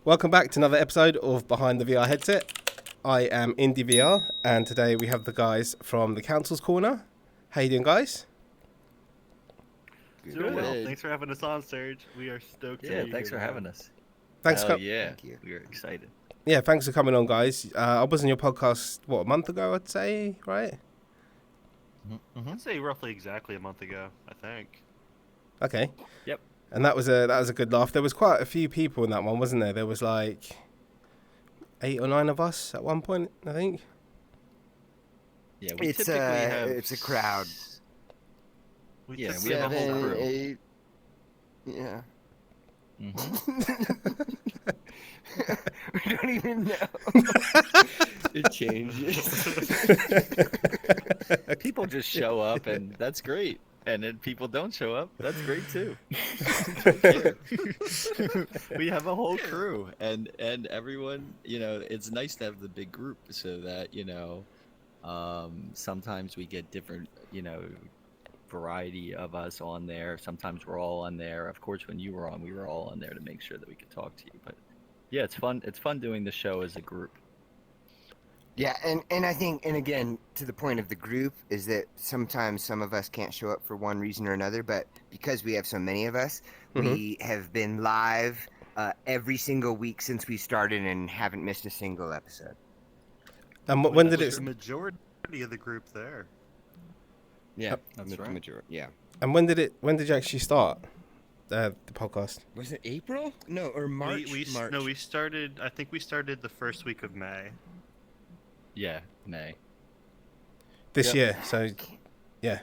Welcome back to another episode of Behind the VR Headset. I am IndieVR, and today we have the guys from the Council's Corner. How you doing, guys? Doing well. Thanks for having us on, Serge. We are stoked. Yeah, thanks for having us. Thanks. Thank you. We are excited. Yeah, thanks for coming on, guys. I was on your podcast, a month ago, I'd say, right? Mm-hmm. I'd say roughly exactly a month ago, I think. Okay. Yep. And that was a good laugh. There was quite a few people in that one, wasn't there? There was like 8 or 9 of us at one point, I think. Yeah, we typically have... It's a crowd. We have a whole crew. 8. Yeah. Mm-hmm. We don't even know. It changes. People just show up, and that's great. And then people don't show up. That's great too. We have a whole crew, and everyone. It's nice to have the big group so that sometimes we get different. Variety of us on there. Sometimes we're all on there. Of course, when you were on, we were all on there to make sure that we could talk to you. But yeah, it's fun. It's fun doing the show as a group. Yeah, and I think, and again, to the point of the group, is that sometimes some of us can't show up for one reason or another, but because we have so many of us, we have been live every single week since we started and haven't missed a single episode. And when did it? The majority of the group there. Yeah, that's right. Majority. Yeah. And when did you actually start the podcast? Was it April? No, or March? March. No, we started. I think we started the first week of May. Yeah, May. This year, so yeah.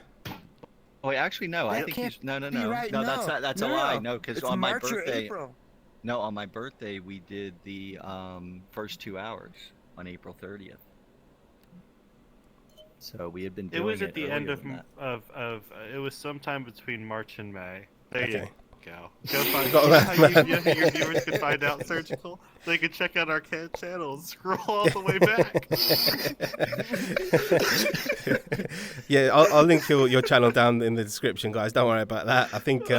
Oh, wait, actually, no. I think no. Right, no, that's a lie. No, because on March my birthday. Or April. No, on my birthday we did the first 2 hours on April 30th. So we had been doing it. It was at the end of it was sometime between March and May. There Okay. you go. Go find how your viewers can find out Surgical. They can check out our channels. Scroll all the way back. Yeah, I'll link your channel down in the description, guys. Don't worry about that. I think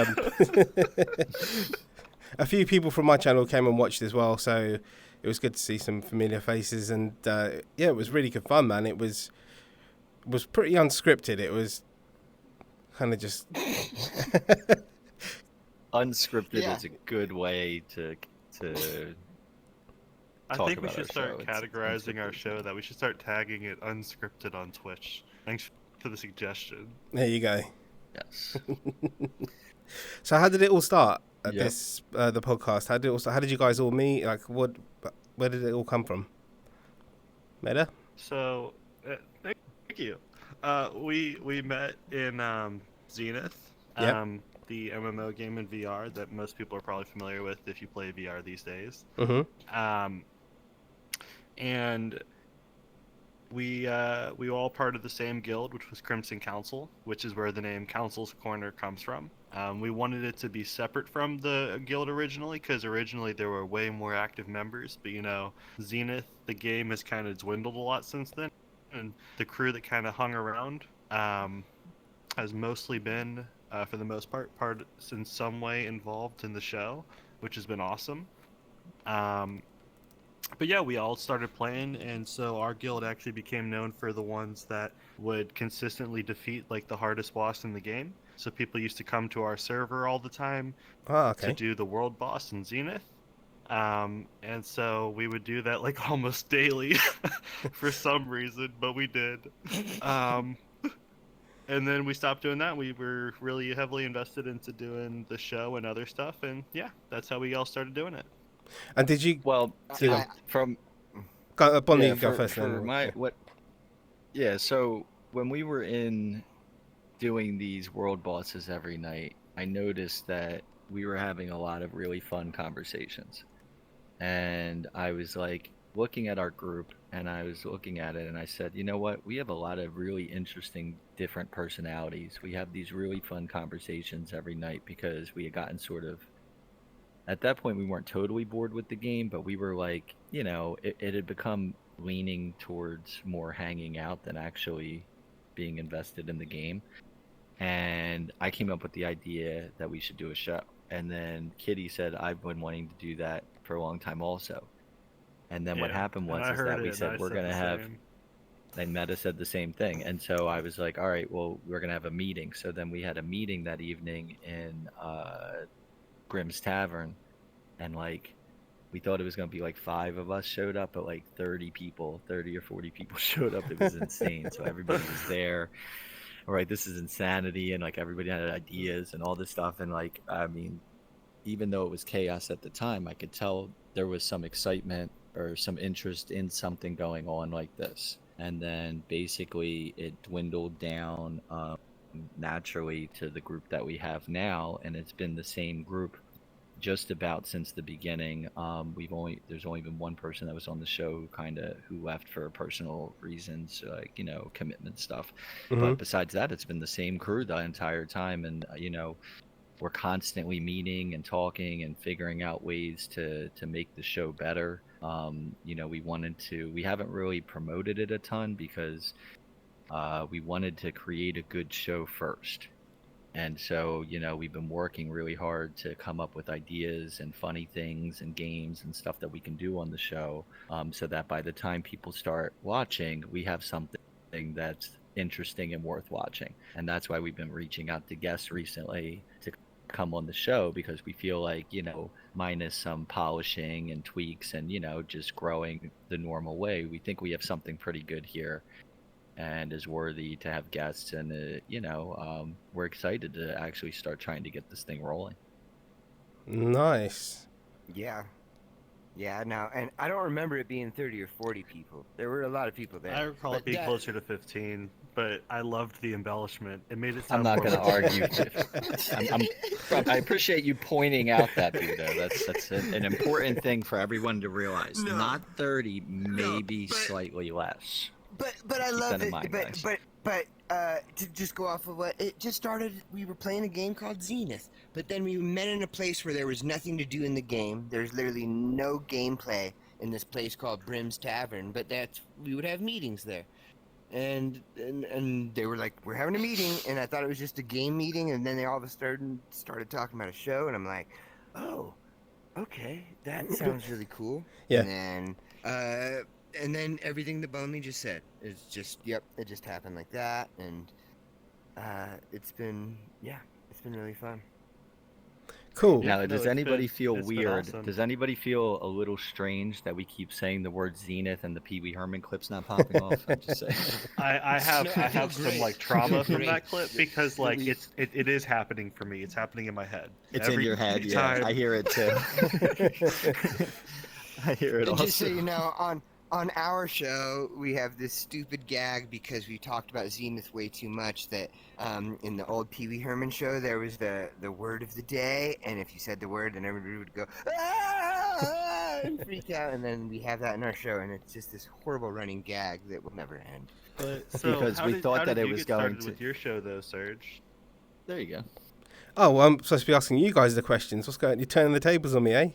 a few people from my channel came and watched as well, so it was good to see some familiar faces, and yeah, it was really good fun, man. It was pretty unscripted. It was kind of just unscripted is a good way to I talk think we about should our start show. categorizing our show that we should start tagging it unscripted on Twitch. Thanks for the suggestion. there you go. Yes. So how did it all start at Yep. this the podcast? How did you guys all meet? Like, where did it all come from? Meta? So, thank you. We met in Zenith, Yep. the MMO game in VR that most people are probably familiar with if you play VR these days. Mm-hmm. And we were all part of the same guild, which was Crimson Council, which is where the name Council's Corner comes from. We wanted it to be separate from the guild originally, because originally there were way more active members, but Zenith, the game, has kind of dwindled a lot since then, and the crew that kind of hung around has mostly been, for the most part in some way involved in the show, which has been awesome. But yeah, we all started playing, and so our guild actually became known for the ones that would consistently defeat like the hardest boss in the game. So people used to come to our server all the time to do the world boss in Zenith. And so we would do that like almost daily for some reason, but we did. And then we stopped doing that. We were really heavily invested into doing the show and other stuff, and yeah, that's how we all started doing it. And did you? Well, from Bonnie, yeah, go first. For so when we were in doing these world bosses every night, I noticed that we were having a lot of really fun conversations, and I was like looking at our group, and I was looking at it, and I said, you know what, we have a lot of really interesting different personalities. We have these really fun conversations every night because we had gotten sort of, at that point we weren't totally bored with the game, but we were like, it had become leaning towards more hanging out than actually being invested in the game. And I came up with the idea that we should do a show. And then Kitty said, I've been wanting to do that for a long time also. And then what Yeah, happened and was I is heard that we it, and said I we're said going to the have, same. and Meta said the same thing. And so I was like, all right, well, we're going to have a meeting. So then we had a meeting that evening in Grimm's Tavern. And like, we thought it was going to be like 5 of us showed up, but like 30 or 40 people showed up. It was insane. So everybody was there. All right, this is insanity. And like everybody had ideas and all this stuff. And like, I mean, even though it was chaos at the time, I could tell there was some excitement or some interest in something going on like this. And then basically it dwindled down naturally to the group that we have now. And it's been the same group just about since the beginning. There's only been one person that was on the show who left for personal reasons, like, you know, commitment stuff. But besides that, it's been the same crew the entire time. And, you know, we're constantly meeting and talking and figuring out ways to make the show better. You know, we haven't really promoted it a ton because we wanted to create a good show first. And so, you know, we've been working really hard to come up with ideas and funny things and games and stuff that we can do on the show, so that by the time people start watching, we have something that's interesting and worth watching. And that's why we've been reaching out to guests recently to come on the show, because we feel like, you know, minus some polishing and tweaks and, you know, just growing the normal way, we think we have something pretty good here and is worthy to have guests. And you know, we're excited to actually start trying to get this thing rolling. Nice. Yeah. No, and I don't remember it being 30 or 40 people. There were a lot of people there. I recall it being closer to 15, but I loved the embellishment. It made it I'm sound not more going to legit. argue. I appreciate you pointing out that, Budo. That's an important thing for everyone to realize. No. Not 30, maybe slightly less. But I love that in it. mind, guys. But to just go off of what it just started, we were playing a game called Zenith. But then we met in a place where there was nothing to do in the game. There's literally no gameplay in this place called Brim's Tavern. But we would have meetings there, and they were like, "We're having a meeting," and I thought it was just a game meeting, and then they all of a sudden started talking about a show, and I'm like, "Oh, okay, that sounds really cool." Yeah. And then everything that Bonley just said is just, yep, it just happened like that, and it's been really fun. Cool. Now, does anybody feel it's been weird? awesome. Does anybody feel a little strange that we keep saying the word Zenith and the Pee Wee Herman clip's not popping off? I'm just saying. I have some great. like trauma from Great. that clip, because like it is happening for me. It's happening in my head. It's in your head, yeah. time. I hear it too. I hear it And also. just so you know, on our show, we have this stupid gag because we talked about Zenith way too much that in the old Pee Wee Herman show, there was the word of the day, and if you said the word, then everybody would go, "Ah!" and freak out, and then we have that in our show, and it's just this horrible running gag that will never end. But, so Because how we did- thought how that did it you was get going started to- with your show though, Serge. There you go. Oh, well, I'm supposed to be asking you guys the questions. What's going on? You're turning the tables on me, eh?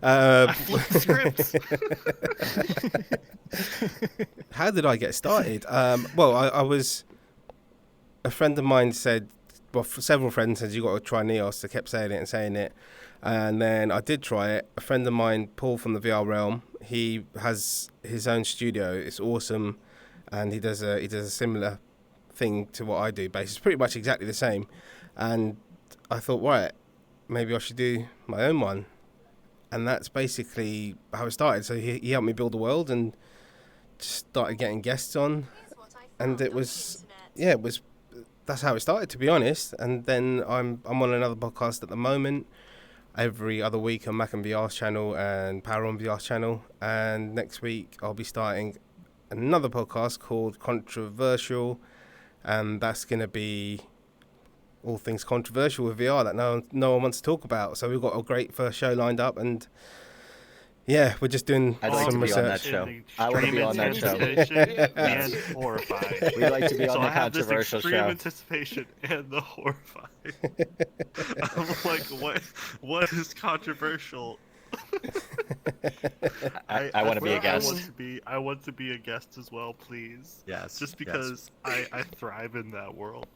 I flipped scripts. How did I get started? Well, I was... A friend of mine said... Well, several friends said, you got to try Neos. I kept saying it. And then I did try it. A friend of mine, Paul from the VR Realm, he has his own studio. It's awesome. And he does a similar thing to what I do. But it's pretty much exactly the same. And I thought, right, maybe I should do my own one. And that's basically how it started. So he helped me build the world and just started getting guests on. And it was, that's how it started, to be honest. And then I'm on another podcast at the moment, every other week on Mac and VR's channel and Power on VR's channel. And next week I'll be starting another podcast called Controversial. And that's going to be all things controversial with VR that no one wants to talk about. So we've got a great first show lined up, and yeah, we're just doing I'd like some to be on that research. show. I want to be on that show. And horrified. We'd like to be on So the I have this controversial extreme show. anticipation and the horrified. I'm like, what is controversial? I want to be a guest. I want to be a guest as well, please. Yes. Just because I thrive in that world.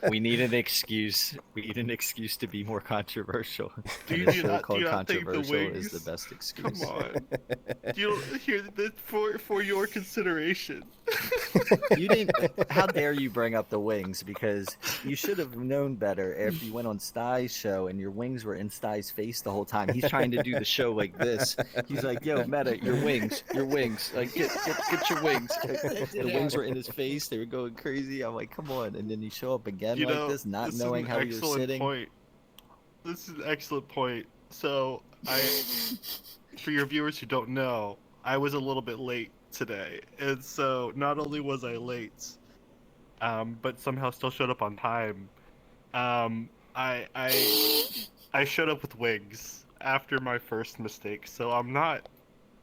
We need an excuse. We need an excuse to be more controversial. Do And you a do show not- do called you not think the Controversial is the wings- best excuse. Come on. You hear that for your consideration. You didn't. How dare you bring up the wings? Because you should have known better after you went on Stai's show and your wings were in Stai's face the whole time. He's trying to do the show like this. He's like, "Yo, Meta, your wings, like get your wings." The wings were in his face. They were going crazy. I'm like, "Come on!" And then you show up again You like know, this, not this is knowing an how you're excellent sitting. Point. This is an excellent point. So for your viewers who don't know, I was a little bit late today, and so not only was I late, but somehow still showed up on time. I showed up with wings after my first mistake, so I'm not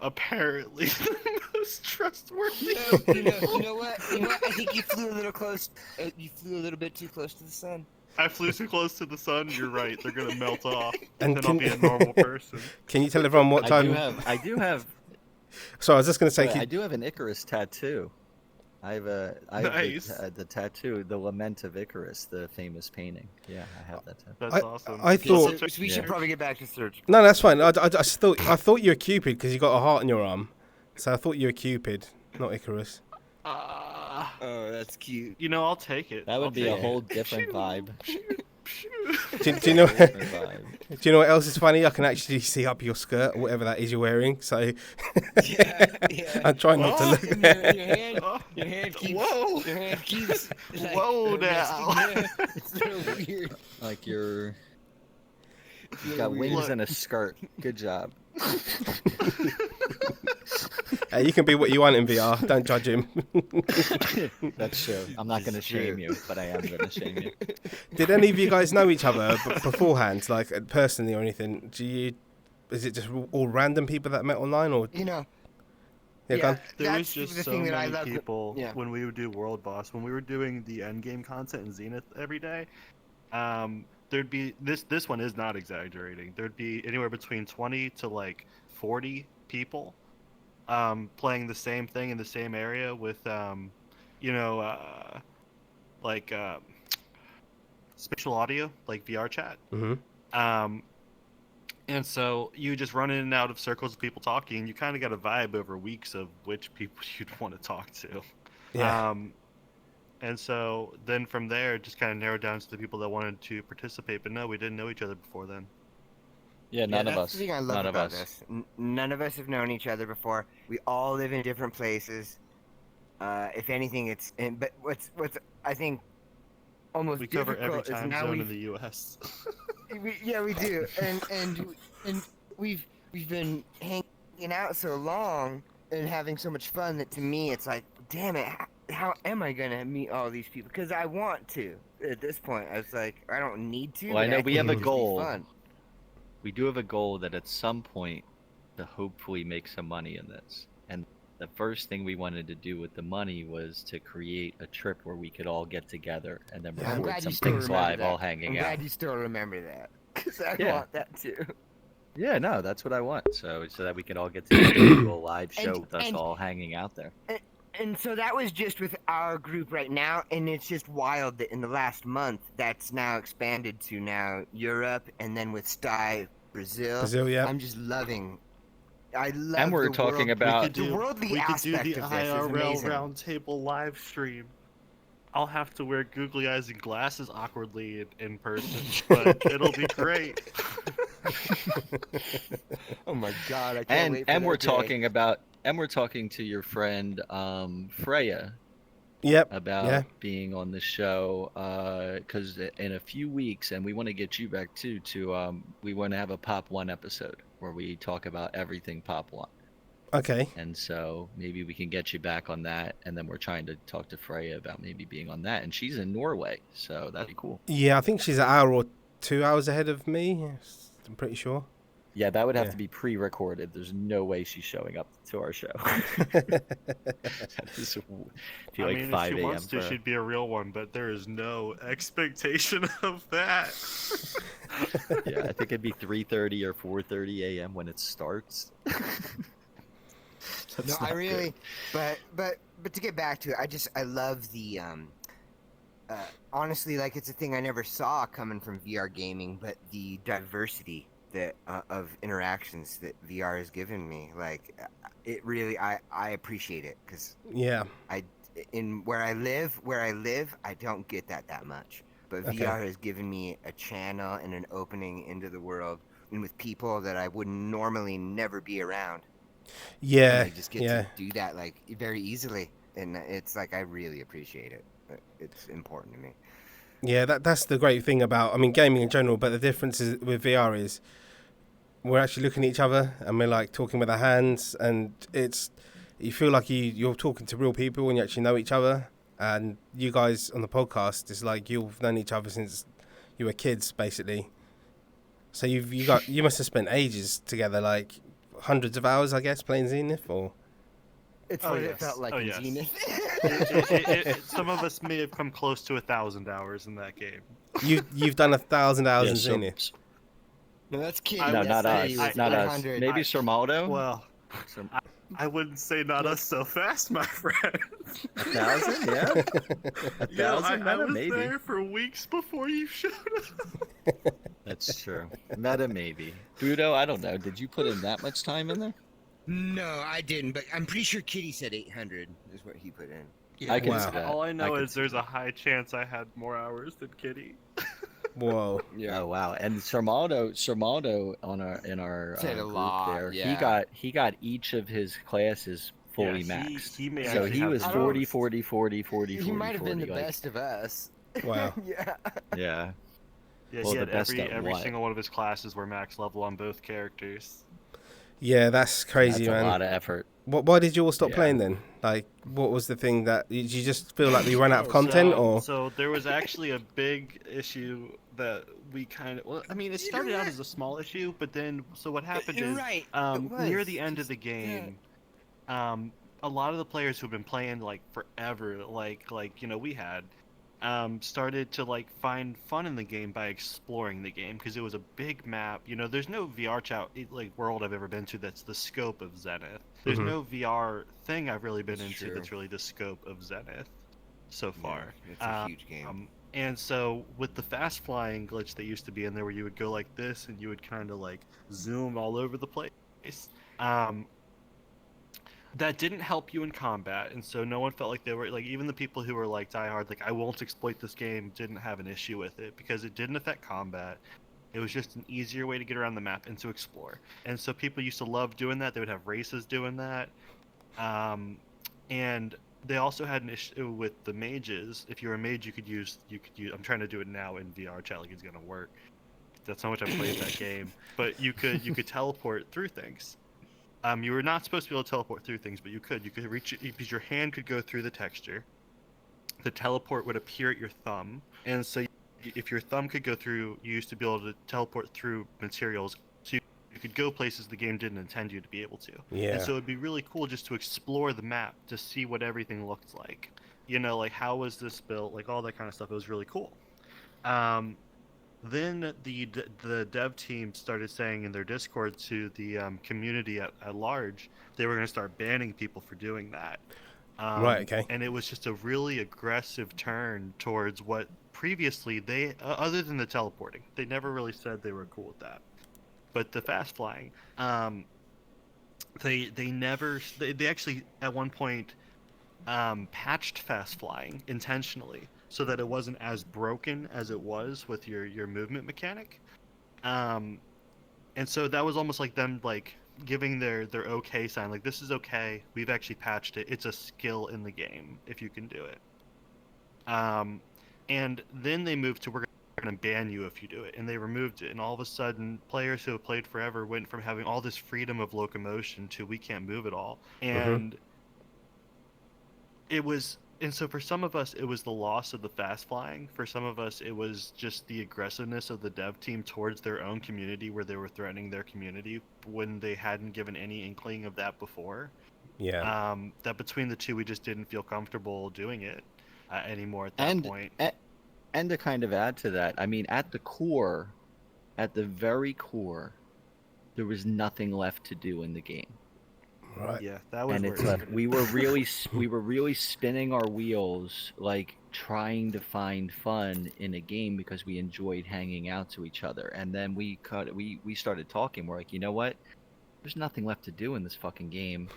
apparently the most trustworthy. You know what? I think you flew a little close. You flew a little bit too close to the sun. I flew too close to the sun. You're right. They're gonna melt off, And and then I'll be a normal person. Can you tell everyone what time? I do have. So I was just going to say, Wait, I do have an Icarus tattoo. I have Nice. the tattoo, the Lament of Icarus, the famous painting. Yeah, I have that tattoo. That's awesome. I thought- So we should Yeah. probably get back to search. No, that's fine. I thought you were Cupid because you got a heart on your arm. So I thought you were Cupid, not Icarus. Oh, that's cute. You know, I'll take it. That would I'll be a take whole it. different vibe. Do you know? Different vibe. Do you know what else is funny? I can actually see up your skirt or whatever that is you're wearing. So Yeah. I'm trying not to Oh, look. And your Oh, hand keeps. Whoa. Your hand keeps. Like, Whoa, resting now. there. It's so weird. Like you Really got weird. wings and a skirt. Good job. Hey, you can be what you want in VR. Don't judge him. That's true. I'm not going to It's true. shame you, but I am going to shame you. Did any of you guys know each other beforehand, like personally or anything? Is it just all random people that met online, or You know. yeah, go on. There was that's just the so thing that I many love. people Yeah. when we would do World Boss, when we were doing the endgame content in Zenith every day. There'd be this one is not exaggerating. There'd be anywhere between 20 to like 40 people playing the same thing in the same area with spatial audio like VRChat. Mm-hmm. And so you just run in and out of circles of people talking. You kind of got a vibe over weeks of which people you'd want to talk to. Yeah. And so then from there, it just kind of narrowed down to the people that wanted to participate. But no, we didn't know each other before then. Yeah, none of That's us. the thing I love None of about us. this. None of us have known each other before. We all live in different places. If anything, it's. But what's I think almost We cover every difficult is time now zone we've in the U.S. we do, and we've been hanging out so long and having so much fun that to me it's like, damn it, how am I gonna meet all these people? Because I want to. At this point, I was like, I don't need to. Well, I but know think we have a it'd just be goal. fun. We do have a goal that at some point to hopefully make some money in this. And the first thing we wanted to do with the money was to create a trip where we could all get together and then I'm record glad some you still things remember live, that. all hanging I'm out. glad you still remember that. Because I Yeah. want that too. Yeah, no, that's what I want. So that we can all get together and do a live show with us and- all hanging out there. And so that was just with our group right now, and it's just wild that in the last month that's now expanded to now Europe, and then with Sty, Brazil. Yeah. I'm just loving. I love. And we're the talking world- about- the worldly we could do aspect the of this is IRL amazing. roundtable live stream. I'll have to wear googly eyes and glasses awkwardly in person, but it'll be great. Oh my god! I can't wait for And we're that day. talking about we're talking to your friend Freya Yep. about Yeah. being on the show because in a few weeks, and we want to get you back too. We want to have a Pop 1 episode where we talk about everything Pop 1. Okay. And so maybe we can get you back on that, and then we're trying to talk to Freya about maybe being on that, and she's in Norway, so that'd be cool. Yeah, I think she's an hour or 2 hours ahead of me. Yes, I'm pretty sure. Yeah, that would have Yeah. to be pre-recorded. There's no way she's showing up to our show. That is feel I like mean, 5 if she a.m. wants to, for her. she'd be a real one, but there is no expectation of that. Yeah, I think it'd be 3:30 or 4:30 a.m. when it starts. No, I really, but to get back to it, I love the honestly, like, it's a thing I never saw coming from VR gaming, but the diversity that of interactions that VR has given me, like, it really, I appreciate it, because Yeah. where I live, I don't get that much. But Okay. VR has given me a channel and an opening into the world, and with people that I would normally never be around. And Yeah. I just get Yeah. to do that, like, very easily, and it's like I really appreciate it. It's important to me. Yeah, that's the great thing about, I mean, gaming in general, but the difference is with VR is we're actually looking at each other and we're like talking with our hands, and you feel like you're talking to real people and you actually know each other. And you guys on the podcast, it's like you've known each other since you were kids, basically. So you must have spent ages together, like hundreds of hours, I guess, playing Zenith, or It's Oh, what it yes. felt like Oh, in yes. Zenith. Some of us may have come close to 1,000 hours in that game. you've done 1,000 hours Yeah, in so, Zenith. No, that's Kitty. I no, would not say- us. was Not us. 800. Maybe Surmaldo? Well, I wouldn't say not us so fast, my friend. 1,000? Yeah. Yo, 1,000? I was Maybe. there for weeks before you showed up. That's true. Meta, maybe. Budo, I don't know. Did you put in that much time in there? No, I didn't, but I'm pretty sure Kitty said 800 is what he put in. I can Wow. see that. All I know can is see there's that. a high chance I had more hours than Kitty. Whoa. Oh wow! And Surmaldo in our Said a group lot, there, yeah. he got each of his classes fully Yeah, maxed. He may So actually he have was the 40, most. 40, 40, 40, He 40, might have been the 40, like, best of us. Wow. Yeah. Yeah. Yeah, Well, he the had best every at what? single one of his classes were max level on both characters. Yeah, that's crazy, That's man. a lot of effort. Why did you all stop Yeah. playing then? Like, what was the thing that did you just feel like you ran out of content, or? So there was actually a big issue that we kind of. Well, I mean, it started out as a small issue, but then so what happened You're is right, near was. the end of the game, a lot of the players who've been playing like forever, like we had, started to like find fun in the game by exploring the game because it was a big map. There's no VRChat like world I've ever been to that's the scope of Zenith. There's Mhm. no VR thing I've really been That's into true. that's really the scope of Zenith so far. Yeah, it's a huge game. And so with the fast flying glitch that used to be in there where you would go like this and you would kind of like zoom all over the place, that didn't help you in combat, and so no one felt like they were like, even the people who were like diehard like I won't exploit this game didn't have an issue with it because it didn't affect combat. It was just an easier way to get around the map and to explore. And so people used to love doing that. They would have races doing that. And they also had an issue with the mages. If you're a mage, you could use I'm trying to do it now in VRChat like it's gonna work. That's how much I played that game. But you could teleport through things. You were not supposed to be able to teleport through things, but you could. You could reach it because your hand could go through the texture. The teleport would appear at your thumb, and so if your thumb could go through, you used to be able to teleport through materials, so you could go places the game didn't intend you to be able to. Yeah. And so it'd be really cool just to explore the map to see what everything looked like. Like how was this built, like all that kind of stuff. It was really cool. Then the dev team started saying in their Discord to the community at large, they were going to start banning people for doing that. Right, okay. And it was just a really aggressive turn towards what previously they, other than the teleporting, they never really said they were cool with that. But the fast flying, they actually at one point patched fast flying intentionally so that it wasn't as broken as it was with your movement mechanic. And so that was almost like them like giving their okay sign, like this is okay, we've actually patched it, it's a skill in the game if you can do it. And then they moved to, we're going to ban you if you do it, and they removed it, and all of a sudden players who have played forever went from having all this freedom of locomotion to we can't move at all. And it was, and so for some of us it was the loss of the fast flying, for some of us it was just the aggressiveness of the dev team towards their own community where they were threatening their community when they hadn't given any inkling of that before. Yeah. That between the two we just didn't feel comfortable doing it anymore at that point. And to kind of add to that, I mean, at the very core, there was nothing left to do in the game. Right. Yeah, that was And where it's it started. we were really spinning our wheels, like trying to find fun in a game because we enjoyed hanging out to each other. And then we started talking. We're like, you know what? There's nothing left to do in this fucking game.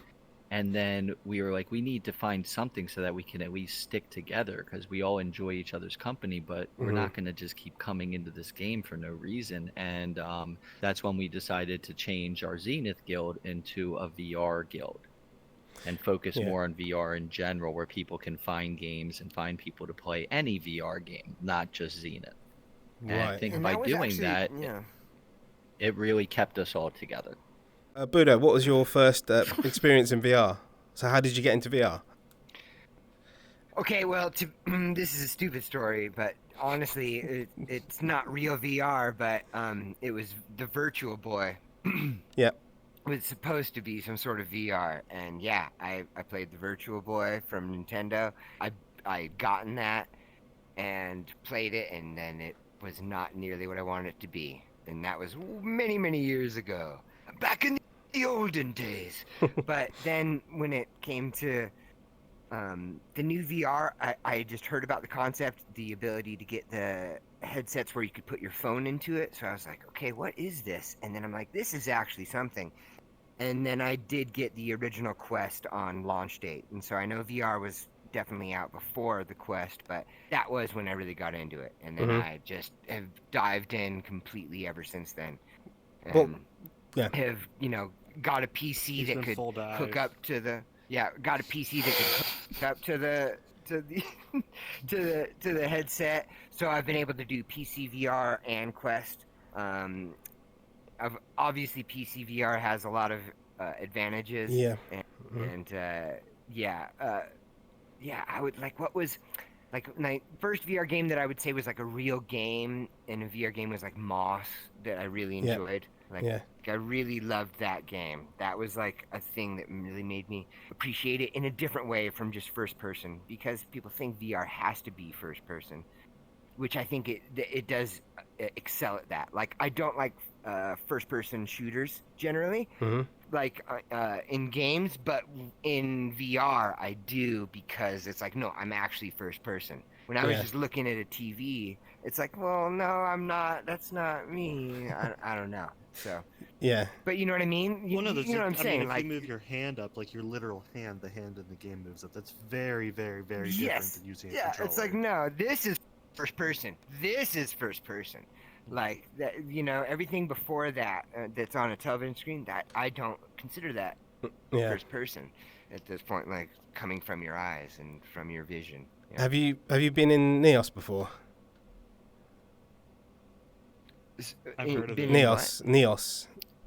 And then we were like, we need to find something so that we can at least stick together because we all enjoy each other's company, but we're not going to just keep coming into this game for no reason. And that's when we decided to change our Zenith guild into a VR guild and focus Yeah. more on VR in general, where people can find games and find people to play any VR game, not just Zenith. And I Right. think And by that was doing actually, that, yeah. it really kept us all together. Buddha, what was your first experience in VR? So how did you get into VR? Okay, well, this is a stupid story, but honestly, it's not real VR, but it was the Virtual Boy. Yeah. Was supposed to be some sort of VR, and yeah, I played the Virtual Boy from Nintendo. I gotten that and played it, and then it was not nearly what I wanted it to be, and that was many years ago, back in the olden days. But then when it came to the new VR, I just heard about the concept, the ability to get the headsets where you could put your phone into it. So I was like, okay, what is this? And then I'm like, this is actually something. And then I did get the original Quest on launch date. And so I know VR was definitely out before the Quest, but that was when I really got into it. And then I just have dived in completely ever since then. And Well, yeah. have, got a PC He's that been could full dive. hook up to the got a PC that could hook up to the to the headset. So I've been able to do PC VR and Quest. Obviously PC VR has a lot of advantages. Yeah. And I would like, what was like my first VR game that I would say was like a real game, and a VR game was like Moss, that I really enjoyed. I really loved that game. That was like a thing that really made me appreciate it in a different way from just first person, because people think VR has to be first person, which I think it does excel at that. Like, I don't like first person shooters generally, like in games, but in VR I do, because it's like, no, I'm actually first person. When I was just looking at a TV, it's like, well, no, I'm not. That's not me. I don't know. So Yeah. but you know what I mean? You know what I'm saying? If Like, you move your hand up, like your literal hand, the hand in the game moves up. That's very different than using a controller. It's like, no, this is first person. This is first person. Like that, everything before that that's on a television screen, that I don't consider that first person at this point. Like, coming from your eyes and from your vision. Yeah. Have you been in Neos before? I've heard of it. Neos.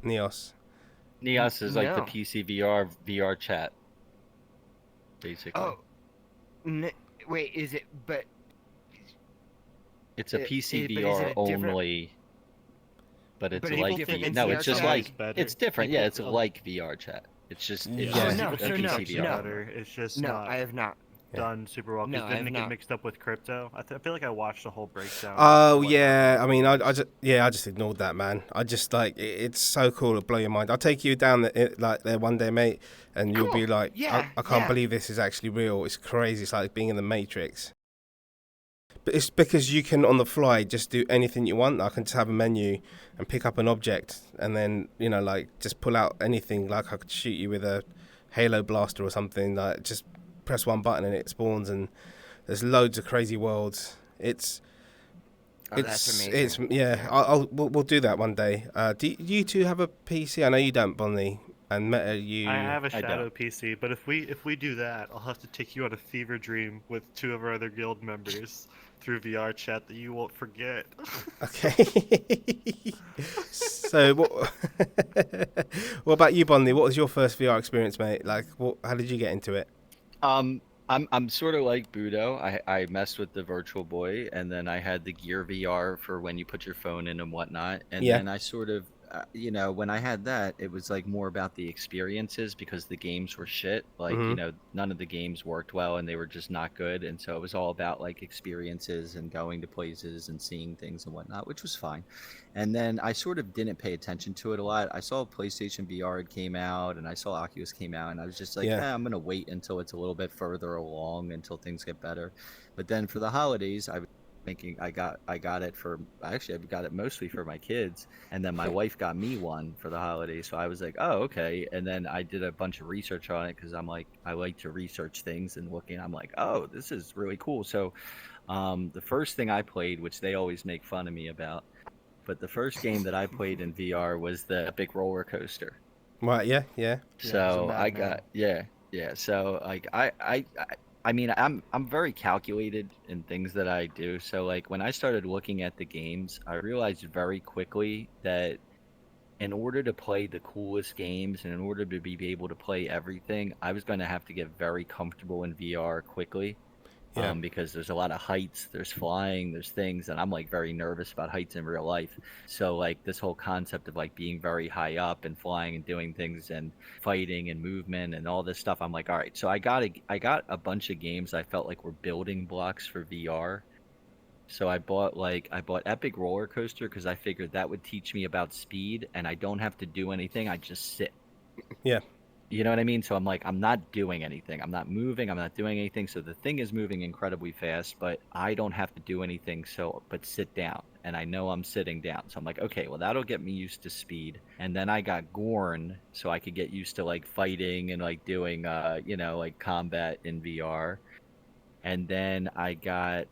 Neos is like the No. PC VRChat, basically. Oh, wait, is it? But It's a PC but is VR it a different- only, but it's But it's like different than no, it's just VRChat? like Better. it's different. Yeah, it's People- like VRChat. It's just it's Yeah. just Oh, no, a so PC no, VR. better. It's just no, not I have not. done super well. No, Because I have didn't it get not. mixed up with crypto? I feel like I watched the whole breakdown. Oh of what yeah, happened. I mean, I just ignored that, man. I just like it's so cool to blow your mind. I'll take you down there one day, mate, and you'll be Cool. like, Yeah, I can't yeah. believe this is actually real. It's crazy. It's like being in the Matrix. But it's because you can on the fly just do anything you want. I can just have a menu and pick up an object, and then like just pull out anything. Like I could shoot you with a Halo blaster or something. Like just press one button and it spawns, and there's loads of crazy worlds. That's amazing. We'll do that one day. Do you two have a PC? I know you don't, Bonnie. And Meta, you. I have a I shadow don't. PC, but if we do that, I'll have to take you on a fever dream with 2 of our other guild members through VRChat that you won't forget. Okay. So what? What about you, Bonnie? What was your first VR experience, mate? Like, how did you get into it? I'm sort of like Budo. I messed with the Virtual Boy, and then I had the Gear VR for when you put your phone in and whatnot. And Yeah. then you know, when I had that, it was like more about the experiences because the games were shit. Like, you Mhm. know, none of the games worked well and they were just not good. And so it was all about like experiences and going to places and seeing things and whatnot, which was fine. And then I sort of didn't pay attention to it a lot. I saw PlayStation VR came out and I saw Oculus came out, and I was just like, Yeah. I'm gonna wait until it's a little bit further along until things get better. But then for the holidays, I was thinking I got it for actually I got it mostly for my kids, and then my wife got me one for the holidays. So I was like, oh, okay. And then I did a bunch of research on it because I'm like, I like to research things and looking. I'm like, oh, this is really cool. So the first thing I played, which they always make fun of me about, but the first game that I played in VR was the Epic Roller Coaster. Right. Yeah. Yeah. Yeah, he's a So I madman. got yeah. So like I mean I'm very calculated in things that I do. So like when I started looking at the games, I realized very quickly that in order to play the coolest games and in order to be able to play everything, I was going to have to get very comfortable in VR quickly. Yeah. Because there's a lot of heights, there's flying, there's things, and I'm like very nervous about heights in real life. So like this whole concept of like being very high up and flying and doing things and fighting and movement and all this stuff, I'm like, all right. So I got a bunch of games I felt like were building blocks for VR. So I bought Epic Roller Coaster because I figured that would teach me about speed and I don't have to do anything. I just sit. Yeah. You know what I mean? So I'm like, I'm not doing anything. I'm not moving. I'm not doing anything. So the thing is moving incredibly fast, but I don't have to do anything. So, but sit down. And I know I'm sitting down. So I'm like, okay, well, that'll get me used to speed. And then I got Gorn so I could get used to like fighting and like doing, you know, like combat in VR. And then I got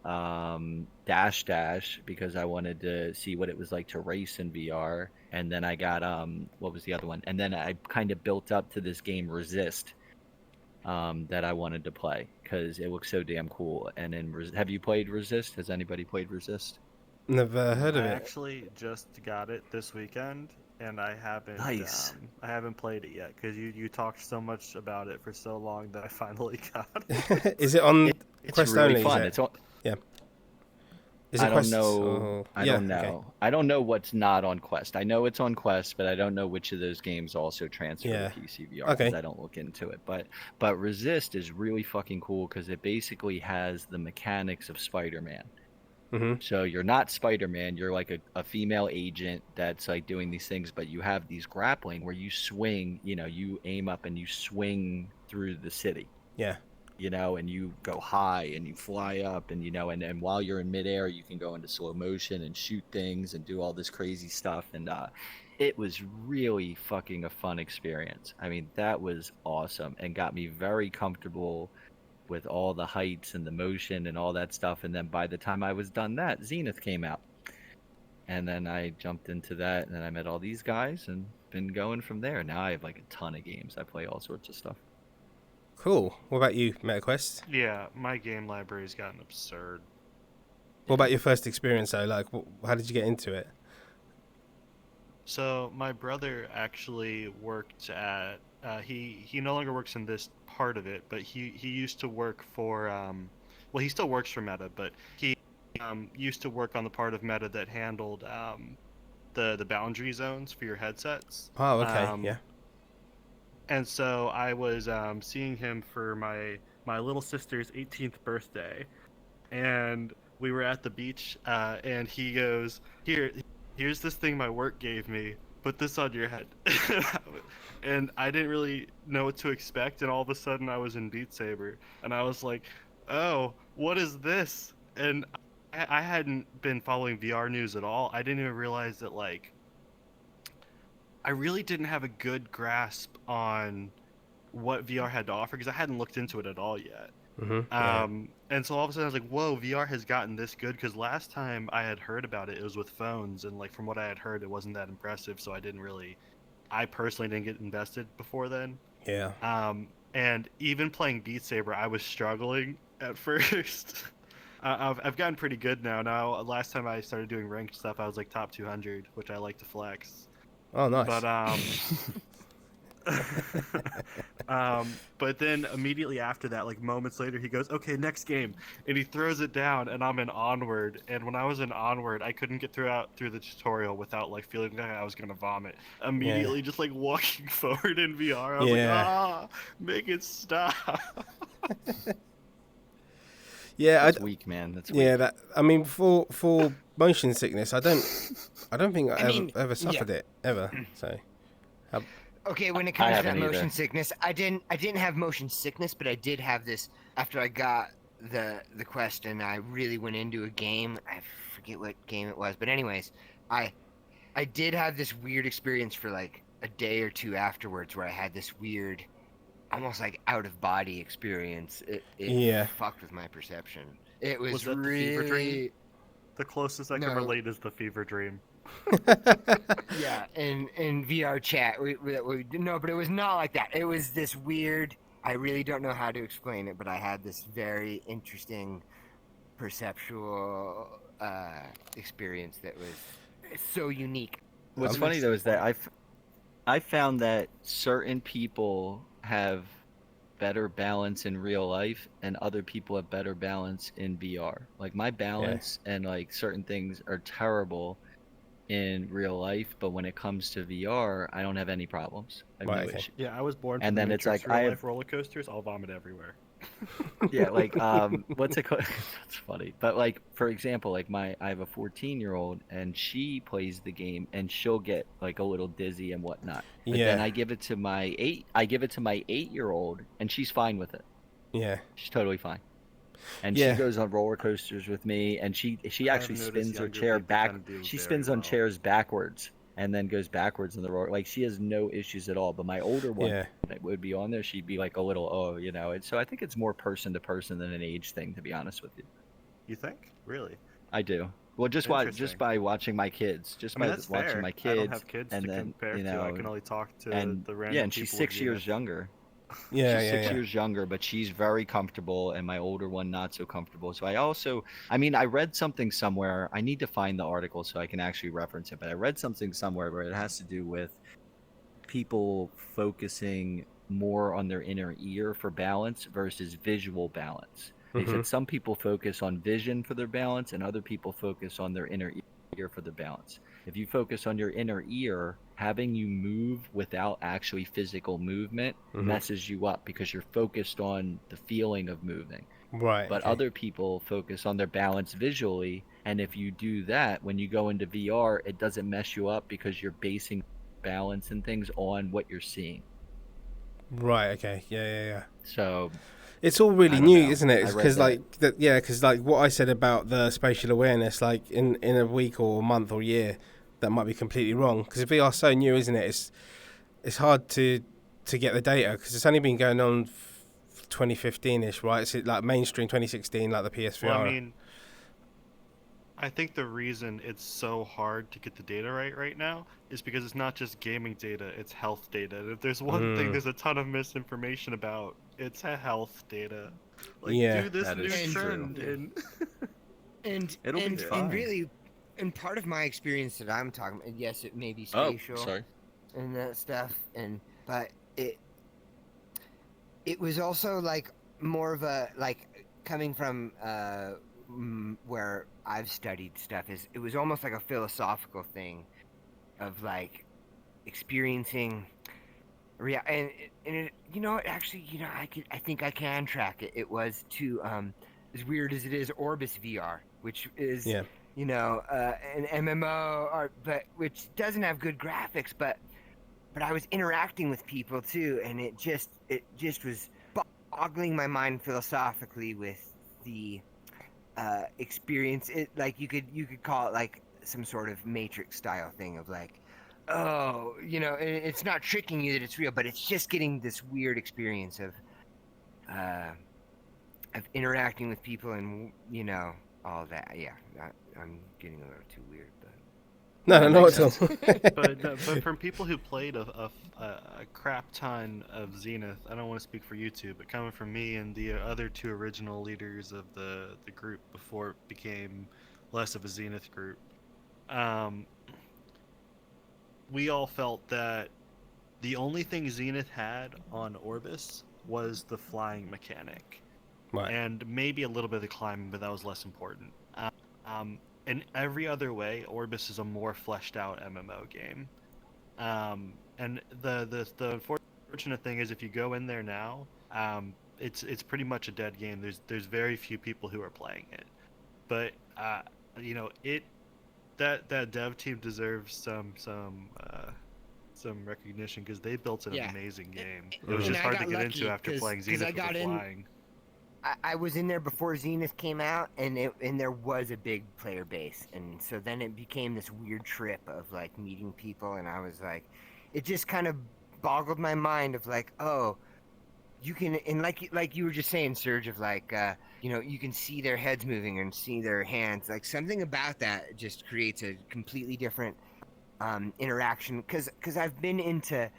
Dash Dash because I wanted to see what it was like to race in VR. And then I got what was the other one? And then I kind of built up to this game Resist that I wanted to play because it looks so damn cool. And then have you played Resist? Has anybody played Resist? Never heard of I it. actually just got it this weekend, and Nice. I haven't played it yet because you talked so much about it for so long that I finally got it. Is it on It's Quest really only? Is fun. it? It's on, Yeah. Is I it don't Quest? know. Or... I Yeah. don't Okay. know. I don't know what's not on Quest. I know it's on Quest, but I don't know which of those games also transfer Yeah. to PC VR because Okay. I don't look into it. But Resist is really fucking cool because it basically has the mechanics of Spider-Man. Mhm. So you're not Spider-Man. You're like a female agent that's like doing these things, but you have these grappling where you swing. You know, you aim up and you swing through the city. Yeah. You know, and you go high and you fly up and, you know, and while you're in midair, you can go into slow motion and shoot things and do all this crazy stuff. And it was really fucking a fun experience. I mean, that was awesome and got me very comfortable with all the heights and the motion and all that stuff. And then by the time I was done that, Zenith came out. And then I jumped into that and then I met all these guys and been going from there. Now I have like a ton of games. I play all sorts of stuff. Cool. What about you, MetaQuest? Yeah, my game library's gotten absurd. What about your first experience though? Like, how did you get into it? So my brother actually worked at he no longer works in this part of it, but he used to work for well, he still works for Meta, but he used to work on the part of Meta that handled the boundary zones for your headsets. Oh, okay. Yeah. And so I was seeing him for my little sister's 18th birthday, and we were at the beach, and he goes, here's this thing my work gave me. Put this on your head. And I didn't really know what to expect, and all of a sudden I was in Beat Saber, and I was like, oh, what is this? And I hadn't been following VR news at all. I didn't even realize that, like, I really didn't have a good grasp on what VR had to offer because I hadn't looked into it at all yet. Yeah. And so all of a sudden I was like, whoa, VR has gotten this good, because last time I had heard about it, it was with phones, and like from what I had heard, it wasn't that impressive, so I personally didn't get invested before then. Yeah. And even playing Beat Saber, I was struggling at first. I've gotten pretty good now. Last time I started doing ranked stuff, I was like top 200, which I like to flex. Oh, nice. But But then immediately after that, like moments later, he goes, "Okay, next game," and he throws it down, and I'm in Onward. And when I was in Onward, I couldn't get through the tutorial without like feeling like I was gonna vomit. Yeah. Immediately, just like walking forward in VR, I was Yeah. like, make it stop. Yeah, That's weak, man. That's weak. yeah. That I mean, for motion sickness, I don't think I mean, ever suffered yeah. it ever. So, Okay, when it I comes to that haven't motion either. sickness, I didn't have motion sickness, but I did have this after I got the quest and I really went into a game. I forget what game it was, but anyways, I did have this weird experience for like a day or two afterwards where I had this weird, almost like out of body experience. It Yeah. fucked with my perception. It was, Was that the really fever dream? The closest I can No. relate is the fever dream. Yeah, in VRChat, no, but it was not like that. It was this weird. I really don't know how to explain it, but I had this very interesting perceptual experience that was so unique. What's That funny makes though it is that fun. I found that certain people have better balance in real life and other people have better balance in VR. Like my balance and like certain things are terrible in real life, but when it comes to VR, I don't have any problems. I have Right, no okay. issue. Yeah, I was born for And the then it's Matrix like I real have life roller coasters. I'll vomit everywhere. yeah, like what's it called? That's funny. But like for example, like I have a 14-year-old and she plays the game and she'll get like a little dizzy and whatnot. But then Yeah. I give it to my 8-year-old and she's fine with it. Yeah. She's totally fine. And she Yeah. goes on roller coasters with me and she I actually have noticed spins her younger chair people back. tend to do She very spins on well. chairs backwards and then goes backwards in the roller. Like she has no issues at all. But my older one Yeah. that would be on there, she'd be like a little, oh, you know. And so I think it's more person to person than an age thing, to be honest with you. You think? Really? I do. Well, just Interesting. by watching my kids, just I mean, by that's watching fair. my I kids, don't have kids and to then compare to. I can only talk to and the random yeah, and she's people 6 of years Zenith. younger. Yeah. She's Yeah. 6 years younger, but she's very comfortable, and my older one not so comfortable. So I mean, I read something somewhere. I need to find the article so I can actually reference it. But I read something somewhere where it has to do with people focusing more on their inner ear for balance versus visual balance. They Mhm. said some people focus on vision for their balance, and other people focus on their inner ear for their balance. If you focus on your inner ear, having you move without actually physical movement messes you up because you're focused on the feeling of moving. Right. But Okay. other people focus on their balance visually, and if you do that, when you go into VR, it doesn't mess you up because you're basing balance and things on what you're seeing. Right. Okay. Yeah. Yeah. Yeah. So It's all really I don't new, know. isn't it? I read Because that. like that. Yeah. Because like what I said about the spatial awareness, like in a week or a month or year, that might be completely wrong. Because VR is so new, isn't it? It's hard to get the data because it's only been going on 2015ish, right? It's like mainstream 2016, like the PSVR. Well, I mean, I think the reason it's so hard to get the data right now is because it's not just gaming data, it's health data. And if there's one thing there's a ton of misinformation about, it's health data. Like, Yeah. do this That new is trend true. and It'll be and fine. really, and part of my experience that I'm talking, and yes, it may be Oh, spatial sorry. and that stuff, but it was also like more of a like coming from where I've studied stuff is it was almost like a philosophical thing of like experiencing and it, you know actually you know I think I can track it. It was to as weird as it is Orbis VR, which is Yeah. you know an MMO or but which doesn't have good graphics, but I was interacting with people too, and it just was boggling my mind philosophically with the experience. It like you could call it like some sort of Matrix style thing of like, oh, you know, it's not tricking you that it's real, but it's just getting this weird experience of interacting with people and you know all that. Yeah, I'm getting a little too weird, but. No, no, makes not at all. but from people who played a crap ton of Zenith, I don't want to speak for you two, but coming from me and the other two original leaders of the group before it became less of a Zenith group, we all felt that The only thing Zenith had on Orbis was the flying mechanic. Right. And maybe a little bit of the climbing, but that was less important. In every other way, Orbis is a more fleshed out MMO game. And the unfortunate thing is, if you go in there now, it's pretty much a dead game. There's very few people who are playing it. But that dev team deserves some recognition because they built an amazing game. It was just hard to get into after playing Zenith with the flying. I was in there before Zenith came out, and there was a big player base, and so then it became this weird trip of like meeting people, and I was like, it just kind of boggled my mind of like, oh, you can, and like you were just saying, Serge, of like, you can see their heads moving and see their hands, like something about that just creates a completely different interaction, because I've been into